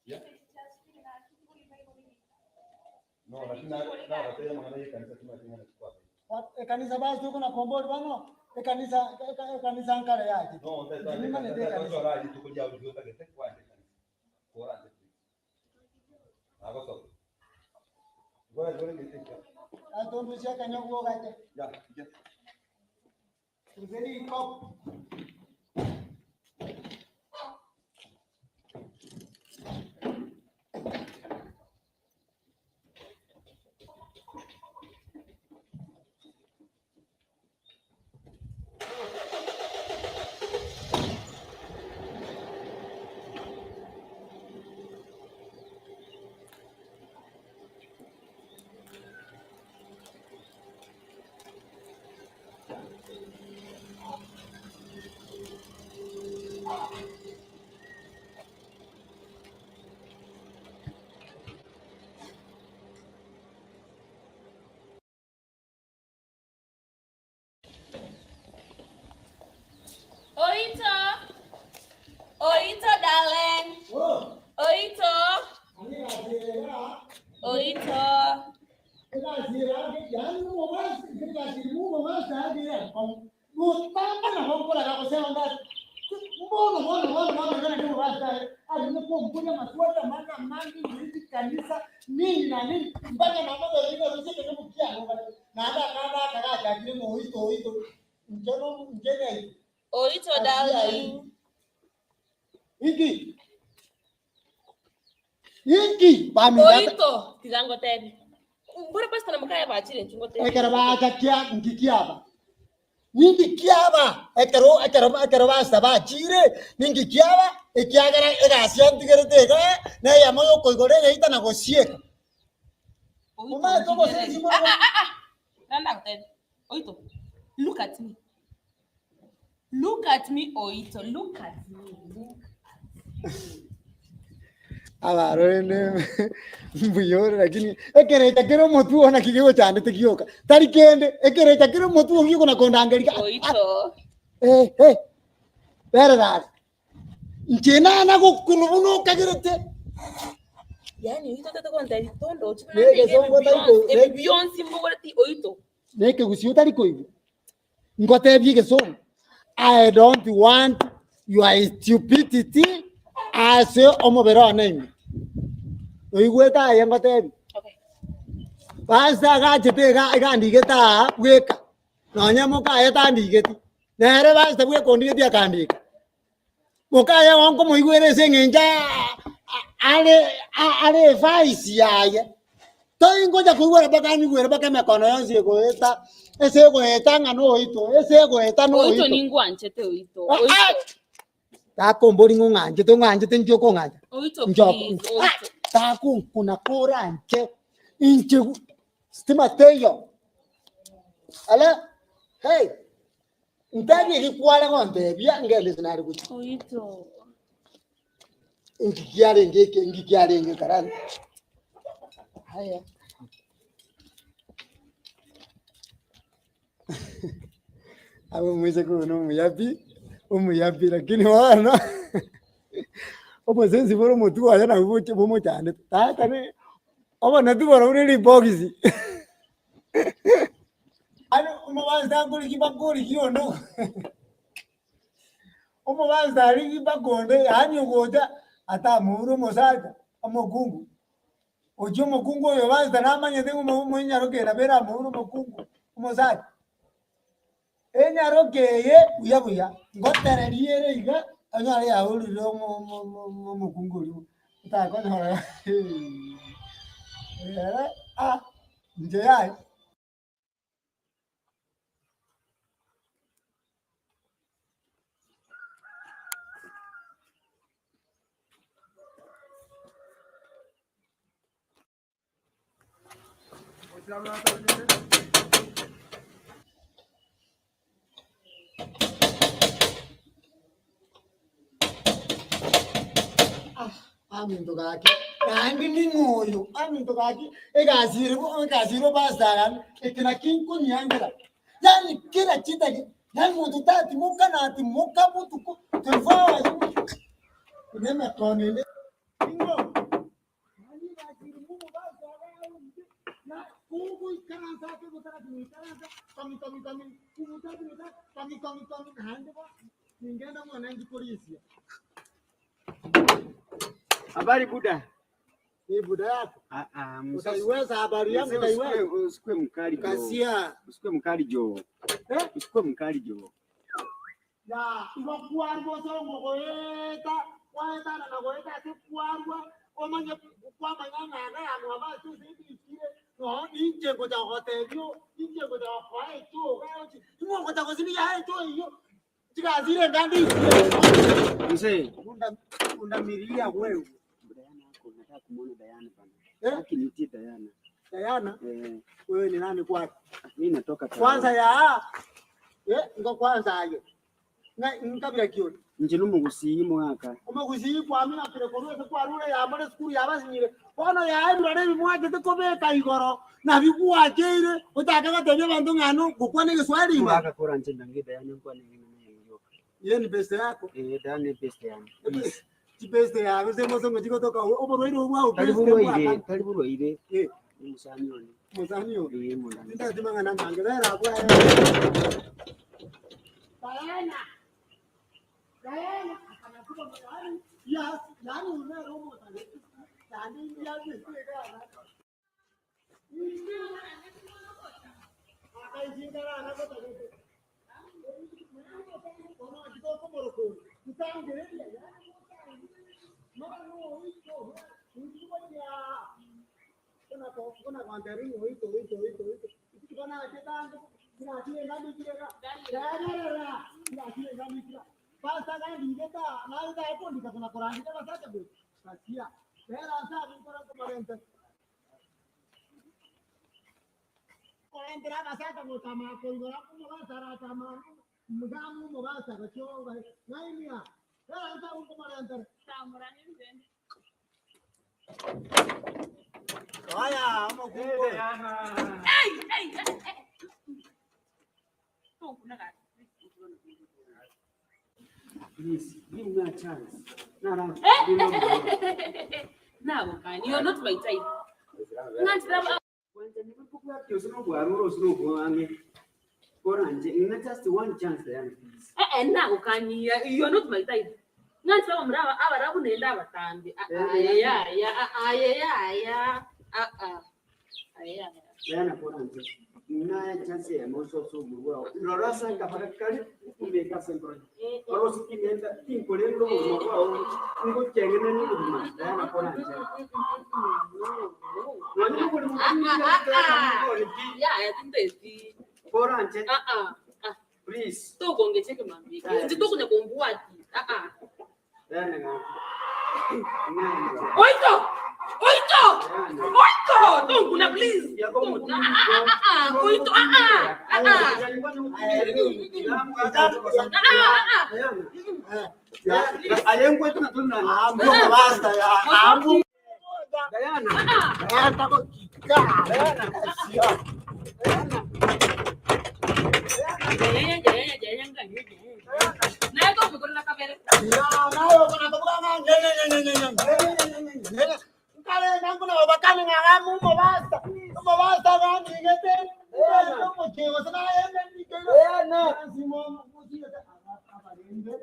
Ya. No, lakini na wateja mangana hii kanisa tunatinga na kwa. Kanisa basi tuko na kombori bano. Kanisa ankara yake. No, ndio ndio raji tukuja ujio kete kwa kanisa. Kwa ndio. Hapo sawa. Gore kete. Antonio sia kanya gua kate. Ya. Jadi kop. Oito, darling. Oito. Oito, darling. Iki bami Oito. Tizango tedi. Mbona basi tuna mkaya bachile nchungo tedi. ekara ba kakia ngikiaba ekara ba saba chire ngikiaba ekiagara egasian tigerete na ya moyo koigore yaita na gosieka uma to bose simo Nanda tedi. Oito. Look at me. Look at me, Oito. Look at me. abaro ne mbuyore lakini ekereta kero motu ona kigigo chande tekioka tari kende ekereta kero motu ogigo na kondangerika Oito. bere dad njena na gukulubuno kagirete Yani Oito tete konta tondo. Nege songo taiko, nege- Beyonce mbogoreti Oito. neke gusio tari koibu ngote biege som I don't want your stupidity as omobero name oigweta yangote Okay. basta ga chete ga ndigeta weka nonya moka eta ndigeti nere basta bwe kondigeti akandika moka ya wanko moigwere sengenja ale faisi yaye to ingoja kuigwera baka ni gwera baka mekono yonse goeta ese goeta ngano Oito ese goeta no Oito Oito ningwanje te Oito. ta kombori nganje to nganje tenjo ko nganje Oito, njoko please. Oito. ta ku kuna kora nche stima teyo ala hey ntabi hikwala ngonte bia ngele sinari ku Oito. ngikiare nge karani Haya. abo mweze ko no umuyapi lakini wana obo sensi boro mutu aya na buche bomo cyane tata ne obo natubora uri boxi ano umubanza nguri kibagori kiyono umubanza ari kibagonde hanyo goja atamuru mosaga amogungu ojo mogungu yo banza namanye ndengu munyarogera bera amuru mogungu mosaga enyarogeye buya ngotereriere iga anyare yaurire mukunguri utakona nje yayi muntu gake Nangi ni ngoyo. Ami to kaki. Ekasiro basaran. Ekina kinko nyangera. Yani kila chita. Yani mutu tati muka nati muka mutu ko. Tefawa. Inema konele. Ingo. Nani kasiro muka basaran. Na kuku ikaran sake mutara kami. Kami. Hande ba. Ningenda mwanangi polisi. Habari buda. Ni buda yako. Utaiweza habari yangu utaiweza. Usikwe mkali jo. Kasia. Usikwe mkali jo. Usikwe mkali jo. Ya, iwakuarwa songo goeta. Waeta na goeta kuarwa. Omanye kwa manyanga na amwa tu sisi kile. No, inje goja hotelio, inje goja kwae tu. Tumo goja kozini ya tu hiyo. Tika zile ngandi. Mzee, unda miria wewe. Diana yako nataka kumuona Diana bana. Akinitie Diana. Diana? Wewe ni nani kwako? Mimi natoka kwanza ya. Ngo kwanza aje. Na nkabira kiyo. Njilumu gusiyimo aka. Oma gusiyi kwa mina pere kono kwa rure ya mare skuru ya basinyire. Ono ya ai rure bimwaje te kobeka igoro. Na bikuwa kire utaka gatenye bantu ngano gukwane Kiswahili ima. Aka kora nchenga ngi Diana kwa ni yeye ni best yako. Diana ni best yangu. Best yako sema songo jiko toka oboro ile wao. Karibu ile. Musanioni. Musanioni. Ndio timanga na mangera kwa. Diana anakupa mahali ya yani unero moto yani ya kusikia akaijinga anakota yote kama jiko komoro ko kitange ile mano hicho kuna kwandari hicho kuna kitanga kuna kile ndani kile la basta gani ngeta na ida hapo nikakuna Qur'an kama sasa bwana kasia tera sasa nikora kwa marente Qur'an tera sasa kwa kama kwa ngora kwa sara kama mgamu mbasa kwa chonga naimia tera sasa kwa marente Tamurani nzende. haya ama kumbe Hey. Tu kuna gani? Please, give me a chance. No. No, can you're not my type. Not that. Kwanza nimekupa kiosino kwa roro sino kwa ange. Bora nje, ina just one chance there please. No, can you're not my type. Not that mraba abarabu nenda abatambi. Diana bora nje. Ina chance ya moso so mwa. Lorasa kaparakali kumeka sempre. Oro sikimenda tinkolendo mwa. Ngo chengene ni mwa. Diana bora nje. Yeah, tindezi. Bora nje. Please. Toko ngecheke mambi. Nditoko nyakombuati. Diana nga. Oito! Don't kuna please. Oito. Ayengo tu natuna. ambo basta ya ambo Diana. hata kwa kika kasia Jaya ngani. Na ito kuna kabere. ya nayo kuna tabana nyenye kale nangu na bakani ngaramu mo basta gani ngete mo chego sana yende nikelo na simo musi abarende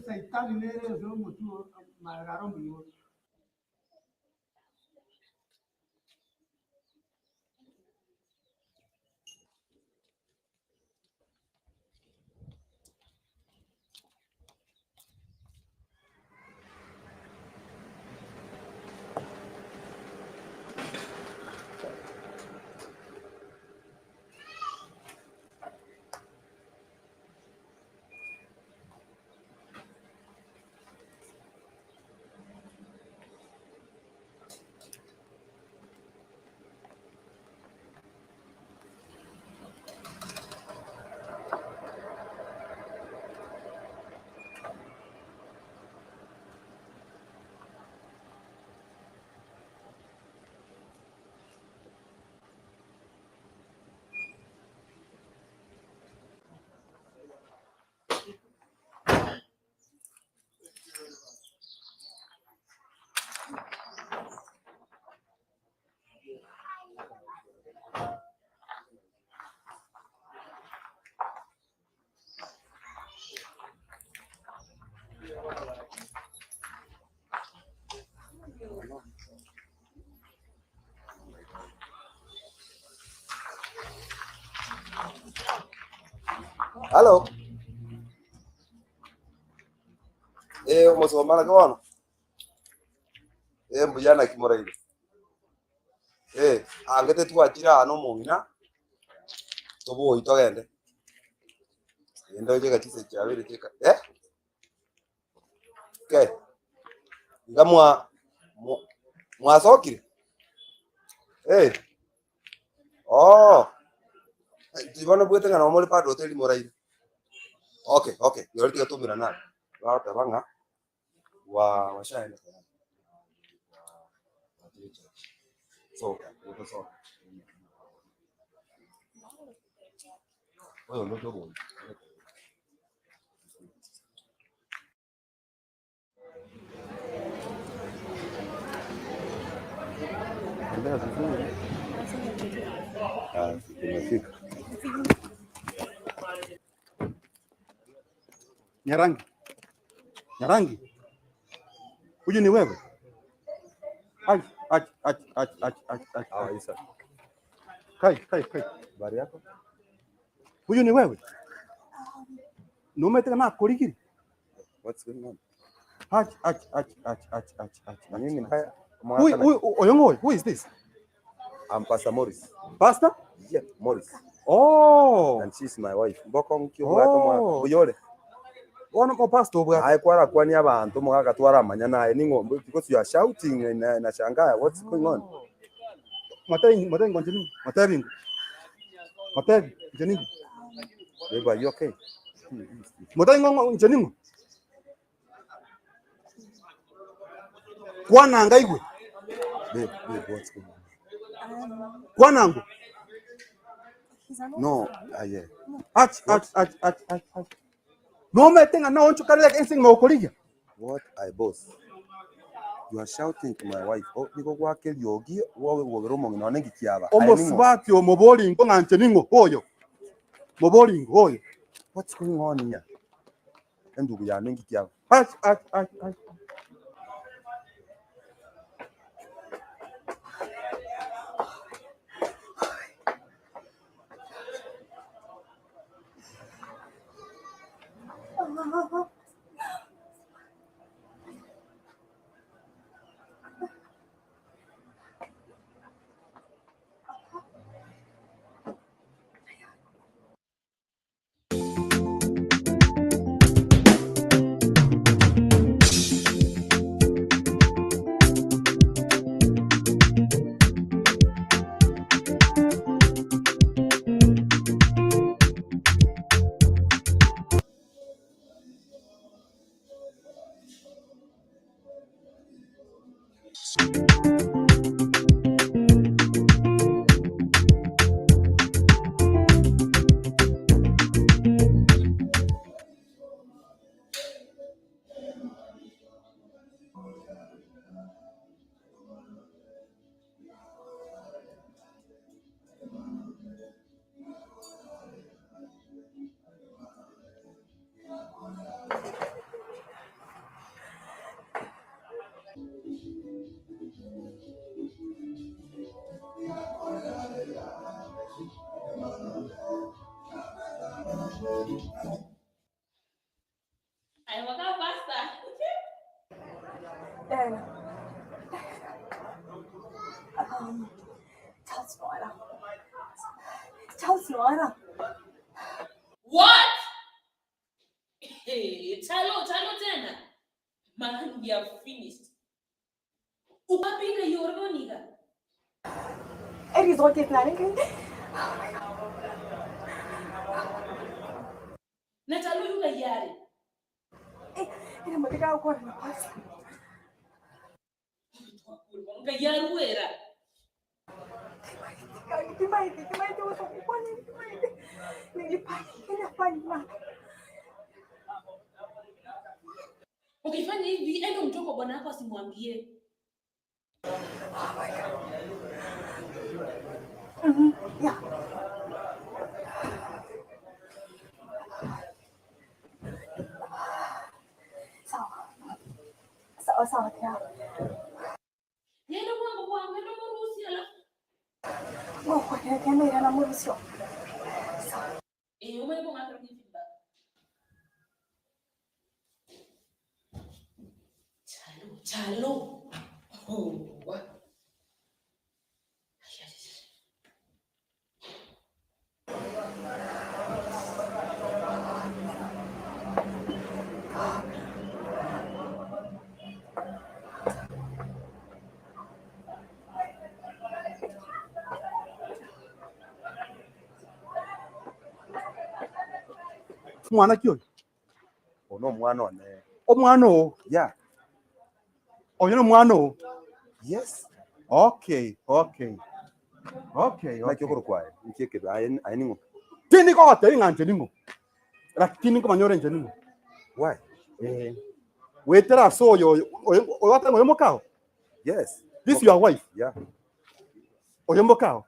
saitani nere zo mutu maragaro mbiyo Hello. Umusoma na mbuyana Kimoraile. Angete twakira hano mungina. Tobo itogende. Endo je gatise cyabire teka. Okay. Ngamwa mwasokire. Oh. Tibona bwete ngana muri pa hotel Moraile. Okay. Yori tugatumira na. Bata banga. Washaenda. So, so. Wewe ndio dogo. Ndio vizuri. Tumefika. Nyarangi. Huyu ni wewe? Ach. Isa. Kai. Habari yako? Huyu ni wewe? Numetega na kurigiri. What's going on? Ach. Nini mbaya? Who is this? I'm Pastor Morris. Pastor? Yeah, Morris. Oh. And she's my wife. Mboko mkiubwato mwa buyole. Ono ko pastor bwa. Ai kwara kwani abantu mugaga twara manya naye ningo because you are shouting na shangaya. What's going on? Matari ngonjeni. Beba, you okay? Matari ngonjeni. Kwana ngaiwe. Babe, what's going on? Kwanangu. No, yeah. Ach. No metenga na oncho kale like no koliga. What I boss? You are shouting to my wife. Oh, niko kwa keli yogi wo romo ngina nengi kiaba. Omoswati omoboli ngo ngante ningo hoyo. Moboli ngo hoyo. What's going on here? Endugu ya nengi kiaba. Ach. Ay, waka pasta. Then, Chelsea. What? Hey, chalo tena. Man, we are finished. Upapinga yoroniga. It is what you're planning. Na chalo yuga yari. Ina mateka kwa na pasta. Nga yaru era. Kimaiti usokupone kimaiti. Nilifanya. Ukifanya hivi, enda mtoko bwana wako asimwambie. Oh my God. Yeah. Sawa tia. Nenda kwangu nenda muruhusi alafu. Kwa nini na muruhusi? Umenipo ngaka feedback. Chalo. What? Mwana kyo. Ono mwana one. Omwana o. Yeah. Oyo mwana o. Yes. Okay. Like yokoro kwae. Nkeke ayiningo. Tini ko ate nganje ningo. Lakini ko manyore nje ningo. Why? Wetera so yo wata ngoyo mokao. Yes. This your wife? Yeah. Oyo mokao.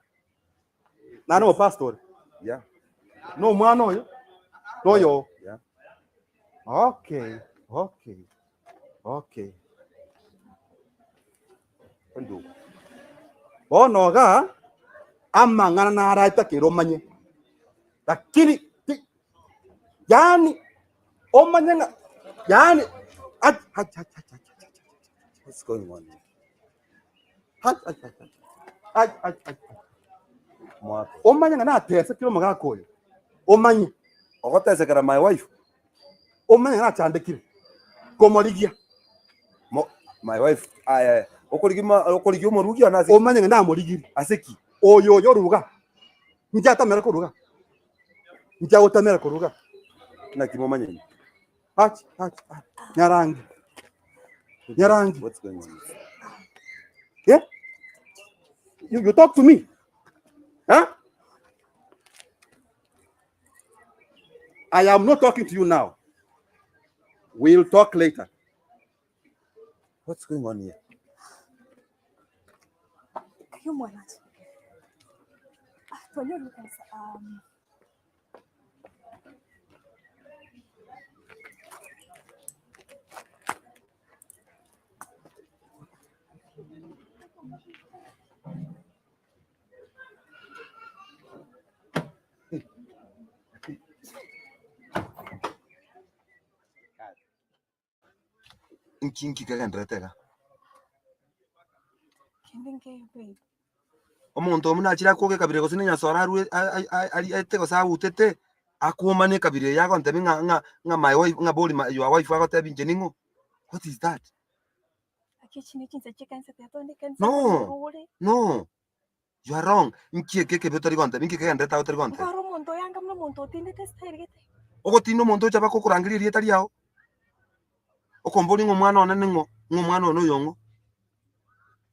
Na no pastor. Yeah. No mwana oyo. No yo. Yeah. Okay. Ndo. Onoga amangana na araita kiromanye. Lakini yani omanya yani What's going on? Mwako. Omanya na atese kiro magakoyo. Omanya. Ogotesekera my wife. Omanya na chandekire. Komorigia. My wife. Okorigima morugi ona omanya na morigiri. Aseki. Oyo yoruga. Njata mera koruga. Njata utamera koruga. Na kimomanya. Nyarangi. What's going on? Yeah? You talk to me. Huh? I am not talking to you now. We'll talk later. What's going on here? You mwana. Tonyo Lucas. Inki kagendretega. Kindenge babe. Omuntu omuna achira koge kabire gosine nyasora ari etego sabutete akumane kabire yago ntebe nga my wife nga boli your wife ago tebi njeningo. What is that? No. You are wrong. Inki keke betori gonte inki kagendreta otori gonte. Ngaro muntu yanga mno muntu tinde testeri. Ogo tino muntu chaba kokurangirira etari yao. Okomboli ngomwana onenengo ngomwana ono yongo.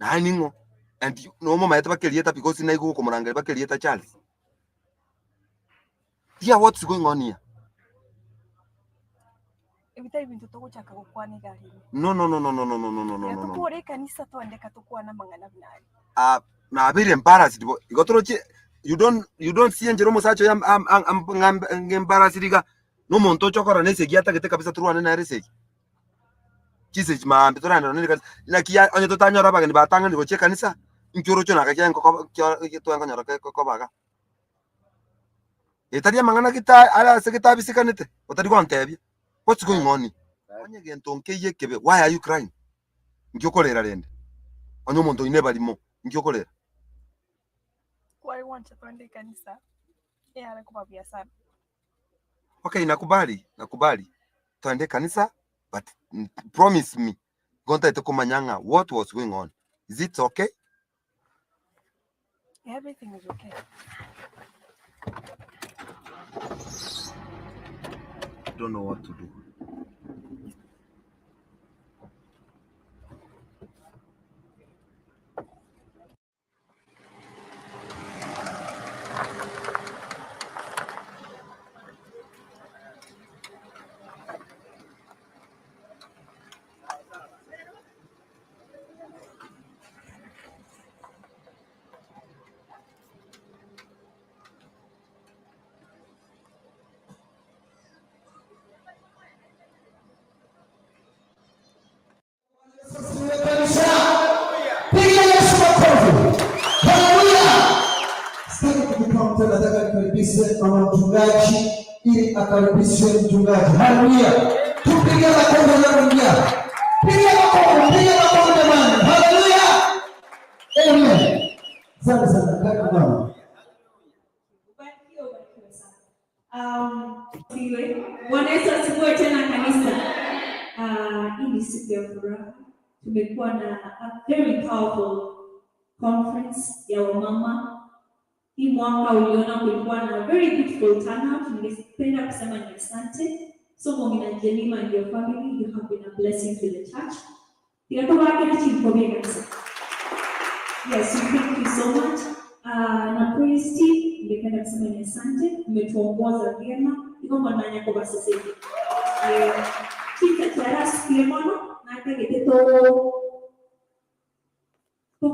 Na ningo. And no mama yata bakelieta because na iguko komurangere bakelieta Charles. Yeah, what's going on here? Ebitari bintu tokuchaka gukwana gari. No. Tukore kanisa twandeka tukwana mangana binari. Na very embarrassed. You don't see Njero Musacho am embarrassed riga. No monto chokora nese giata gete kabisa turuane na rese. Kise ma bitorana no na kia onye totanya raba ni batanga ni goche kanisa. Nkoro chona ka kyan ko to anga nyara ko baga. Etaria mangana kita ala sekita bisikanete. Otari kwantebi. What's going on? Onye gentonke yekebe. Why are you crying? Ngiokolera rende. Onye monto ineba limo. Ngiokolera. Why want to twende kanisa? Anakupa biashara. Okay, nakubali. Twende kanisa, but promise me. Gonta itoko manyanga. What was going on? Is it okay? Everything is okay. I don't know what to do. Nataka nikaribishe mama mchungaji ili akaribishe mchungaji. Haleluya. Tupige makofi na kuingia. Piga makofi jamani. Haleluya. Amen. Asante sana. Karibu bwana. Bwana Yesu asifiwe tena kanisa. Hii ni siku ya furaha. Tumekuwa na a very powerful conference ya wamama. Hii mwaka uliona kulikuwa na very beautiful turnout. Ningependa kusema ni asante. So Momina Jenima and your family, you have been a blessing to the church. Yes, thank you so much. Na praise team, ningependa kusema ni asante. Umetuongoza vyema. Iko mwananya kwa sasa hivi. Kita cara sikilemono na kageteto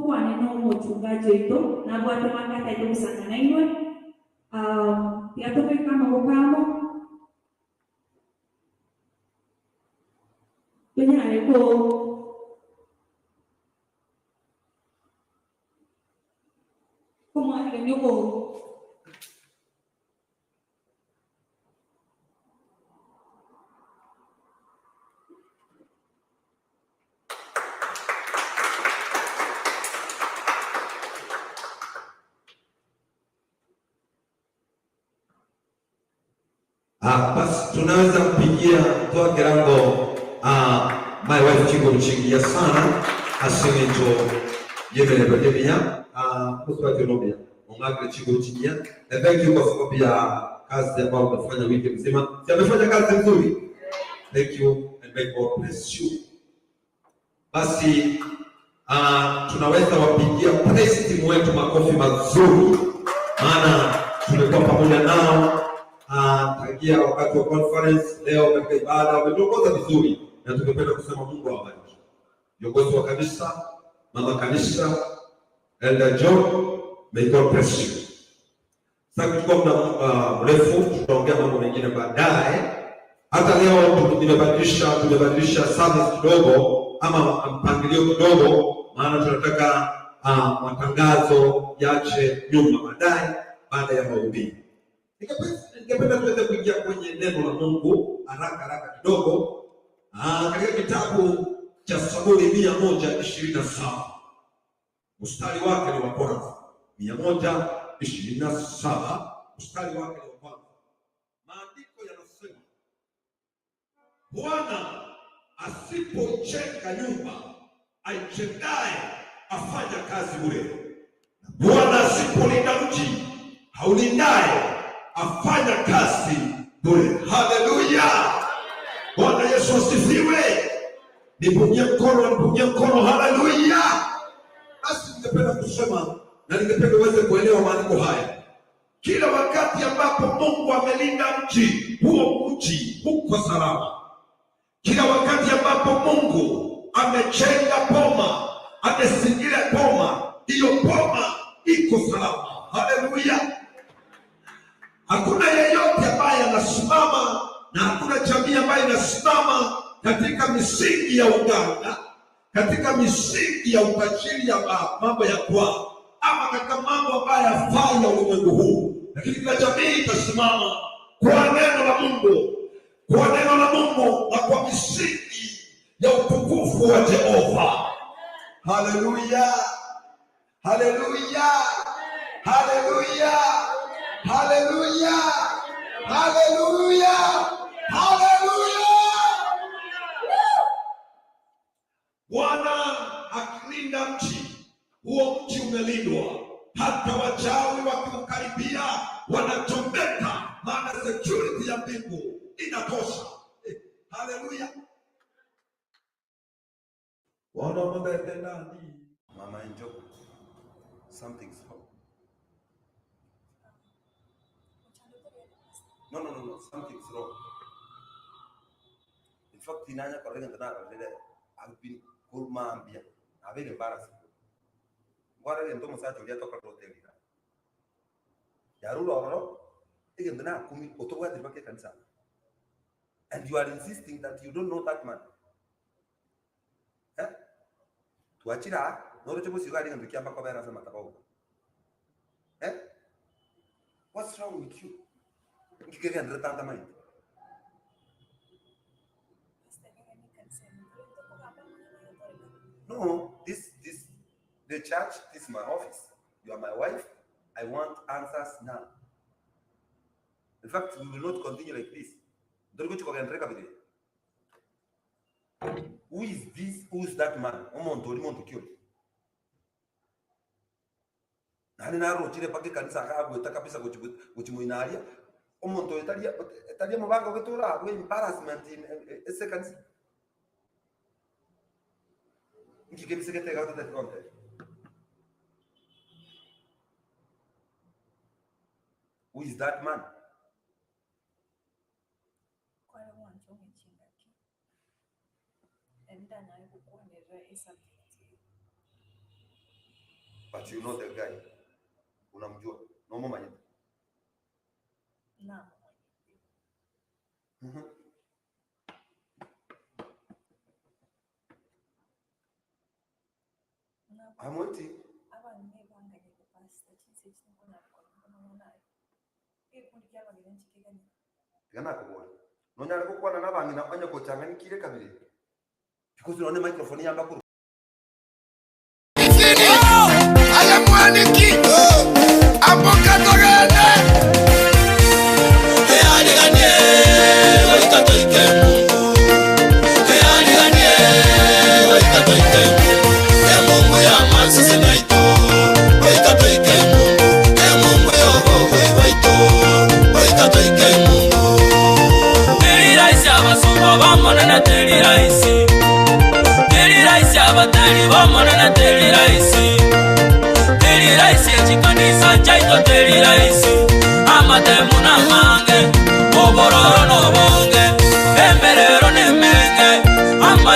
kwa neno mchungaji wetu na bwana makata ndio sana na iwe ya tope kama ukamo kwenye aliko kama ndio basi tunaweza mpigia toa kirango my wife Chigo mchingia sana asimejo yemele bademia kwa Ethiopia ongakle Chigo mchingia na thank you kwa sababu ya kazi ambayo umefanya wiki mzima. Si amefanya kazi nzuri. Thank you and may God bless you. Basi tunaweza wapigia praise team wetu makofi mazuri maana tumekuwa pamoja nao tangia wakati wa conference leo katika ibada wametuongoza vizuri na tungependa kusema Mungu awabariki. Viongozi wa kanisa, mama kanisa, Elder John, may God bless you. Sasa kuchukua muda mrefu tutaongea mambo mengine baadaye. Hata leo tumebadilisha service kidogo ama mpangilio kidogo maana tunataka matangazo yache nyuma baadaye baada ya mahubiri. Ningependa tuweze kuingia kwenye neno la Mungu haraka kidogo. Katika kitabu cha Zaburi 127 mstari wake ni wa kwanza. 127 mstari wake ni wa kwanza. Maandiko yanasema Bwana asipojenga nyumba aijengaye afanya kazi bure. Bwana asipolinda mji haulindaye afanya kazi bure. Haleluya. Bwana Yesu asifiwe. Nipungie mkono. Haleluya. Basi ningependa kusema na ningependa uweze kuelewa maandiko haya. Kila wakati ambapo Mungu amelinda mji, huo mji uko salama. Kila wakati ambapo Mungu amejenga boma, amezingira boma, hiyo boma iko salama. Haleluya. Hakuna yeyote ambaye anasimama na hakuna jamii ambayo inasimama katika misingi ya uganga, katika misingi ya utajiri ya mambo ya kwao, ama katika mambo ambayo yafai ya ulimwengu huu. Lakini kila jamii itasimama kwa neno la Mungu, kwa neno la Mungu na kwa misingi ya utukufu wa Jehova. Haleluya. Haleluya. Haleluya. Haleluya. Haleluya. Haleluya. Bwana akilinda mji, huo mji umelindwa. Hata wachawi wakiukaribia wanachomeka, maana security ya mbingu inatosha. Haleluya. Bwana mbele ndani. Mama Njoku, something's wrong. No, something's wrong. In fact, inanya kwa renga ndana I've been called mambia. I'm very embarrassed. Ngwara ndo musacho ya toka hotel ina. Yarulo oro, ige ndana kumi otogwa diribake kanisa. And you are insisting that you don't know that man. Tuachira, noro chebo sigari ngambikia mpaka bera sema tabao. What's wrong with you? Kikeke ndre tanta mai. No, the church, this is my office. You are my wife. I want answers now. In fact, we will not continue like this. Who is this? Who is that man? Nani naro chile pake kanisa kabweta kabisa kuchimuinalia. Omonto etalia mabanga getora we embarrassment in a second. Who is that man? But you know the guy. Unamjua? Nomo manyita. Na. I'm waiting. Gana kubona. Nonyala kukwana nabangi nabanya kochanganyikire kabiri. Because unaone microphone yamba kuru. Aya mwaniki. Amboka togene. Ealiganie, waitato ikemu. Ealiganie, waitato ikemu. Emungu ya masisi naito, waitato ikemu. Emungu ya howe waito, waitato ikemu. Teri raisi abasumba bamona na teri raisi. Teri raisi abateri bamona na teri raisi. Teri raisi echikanisa chaito teri raisi. Amatemu na mange, obororo no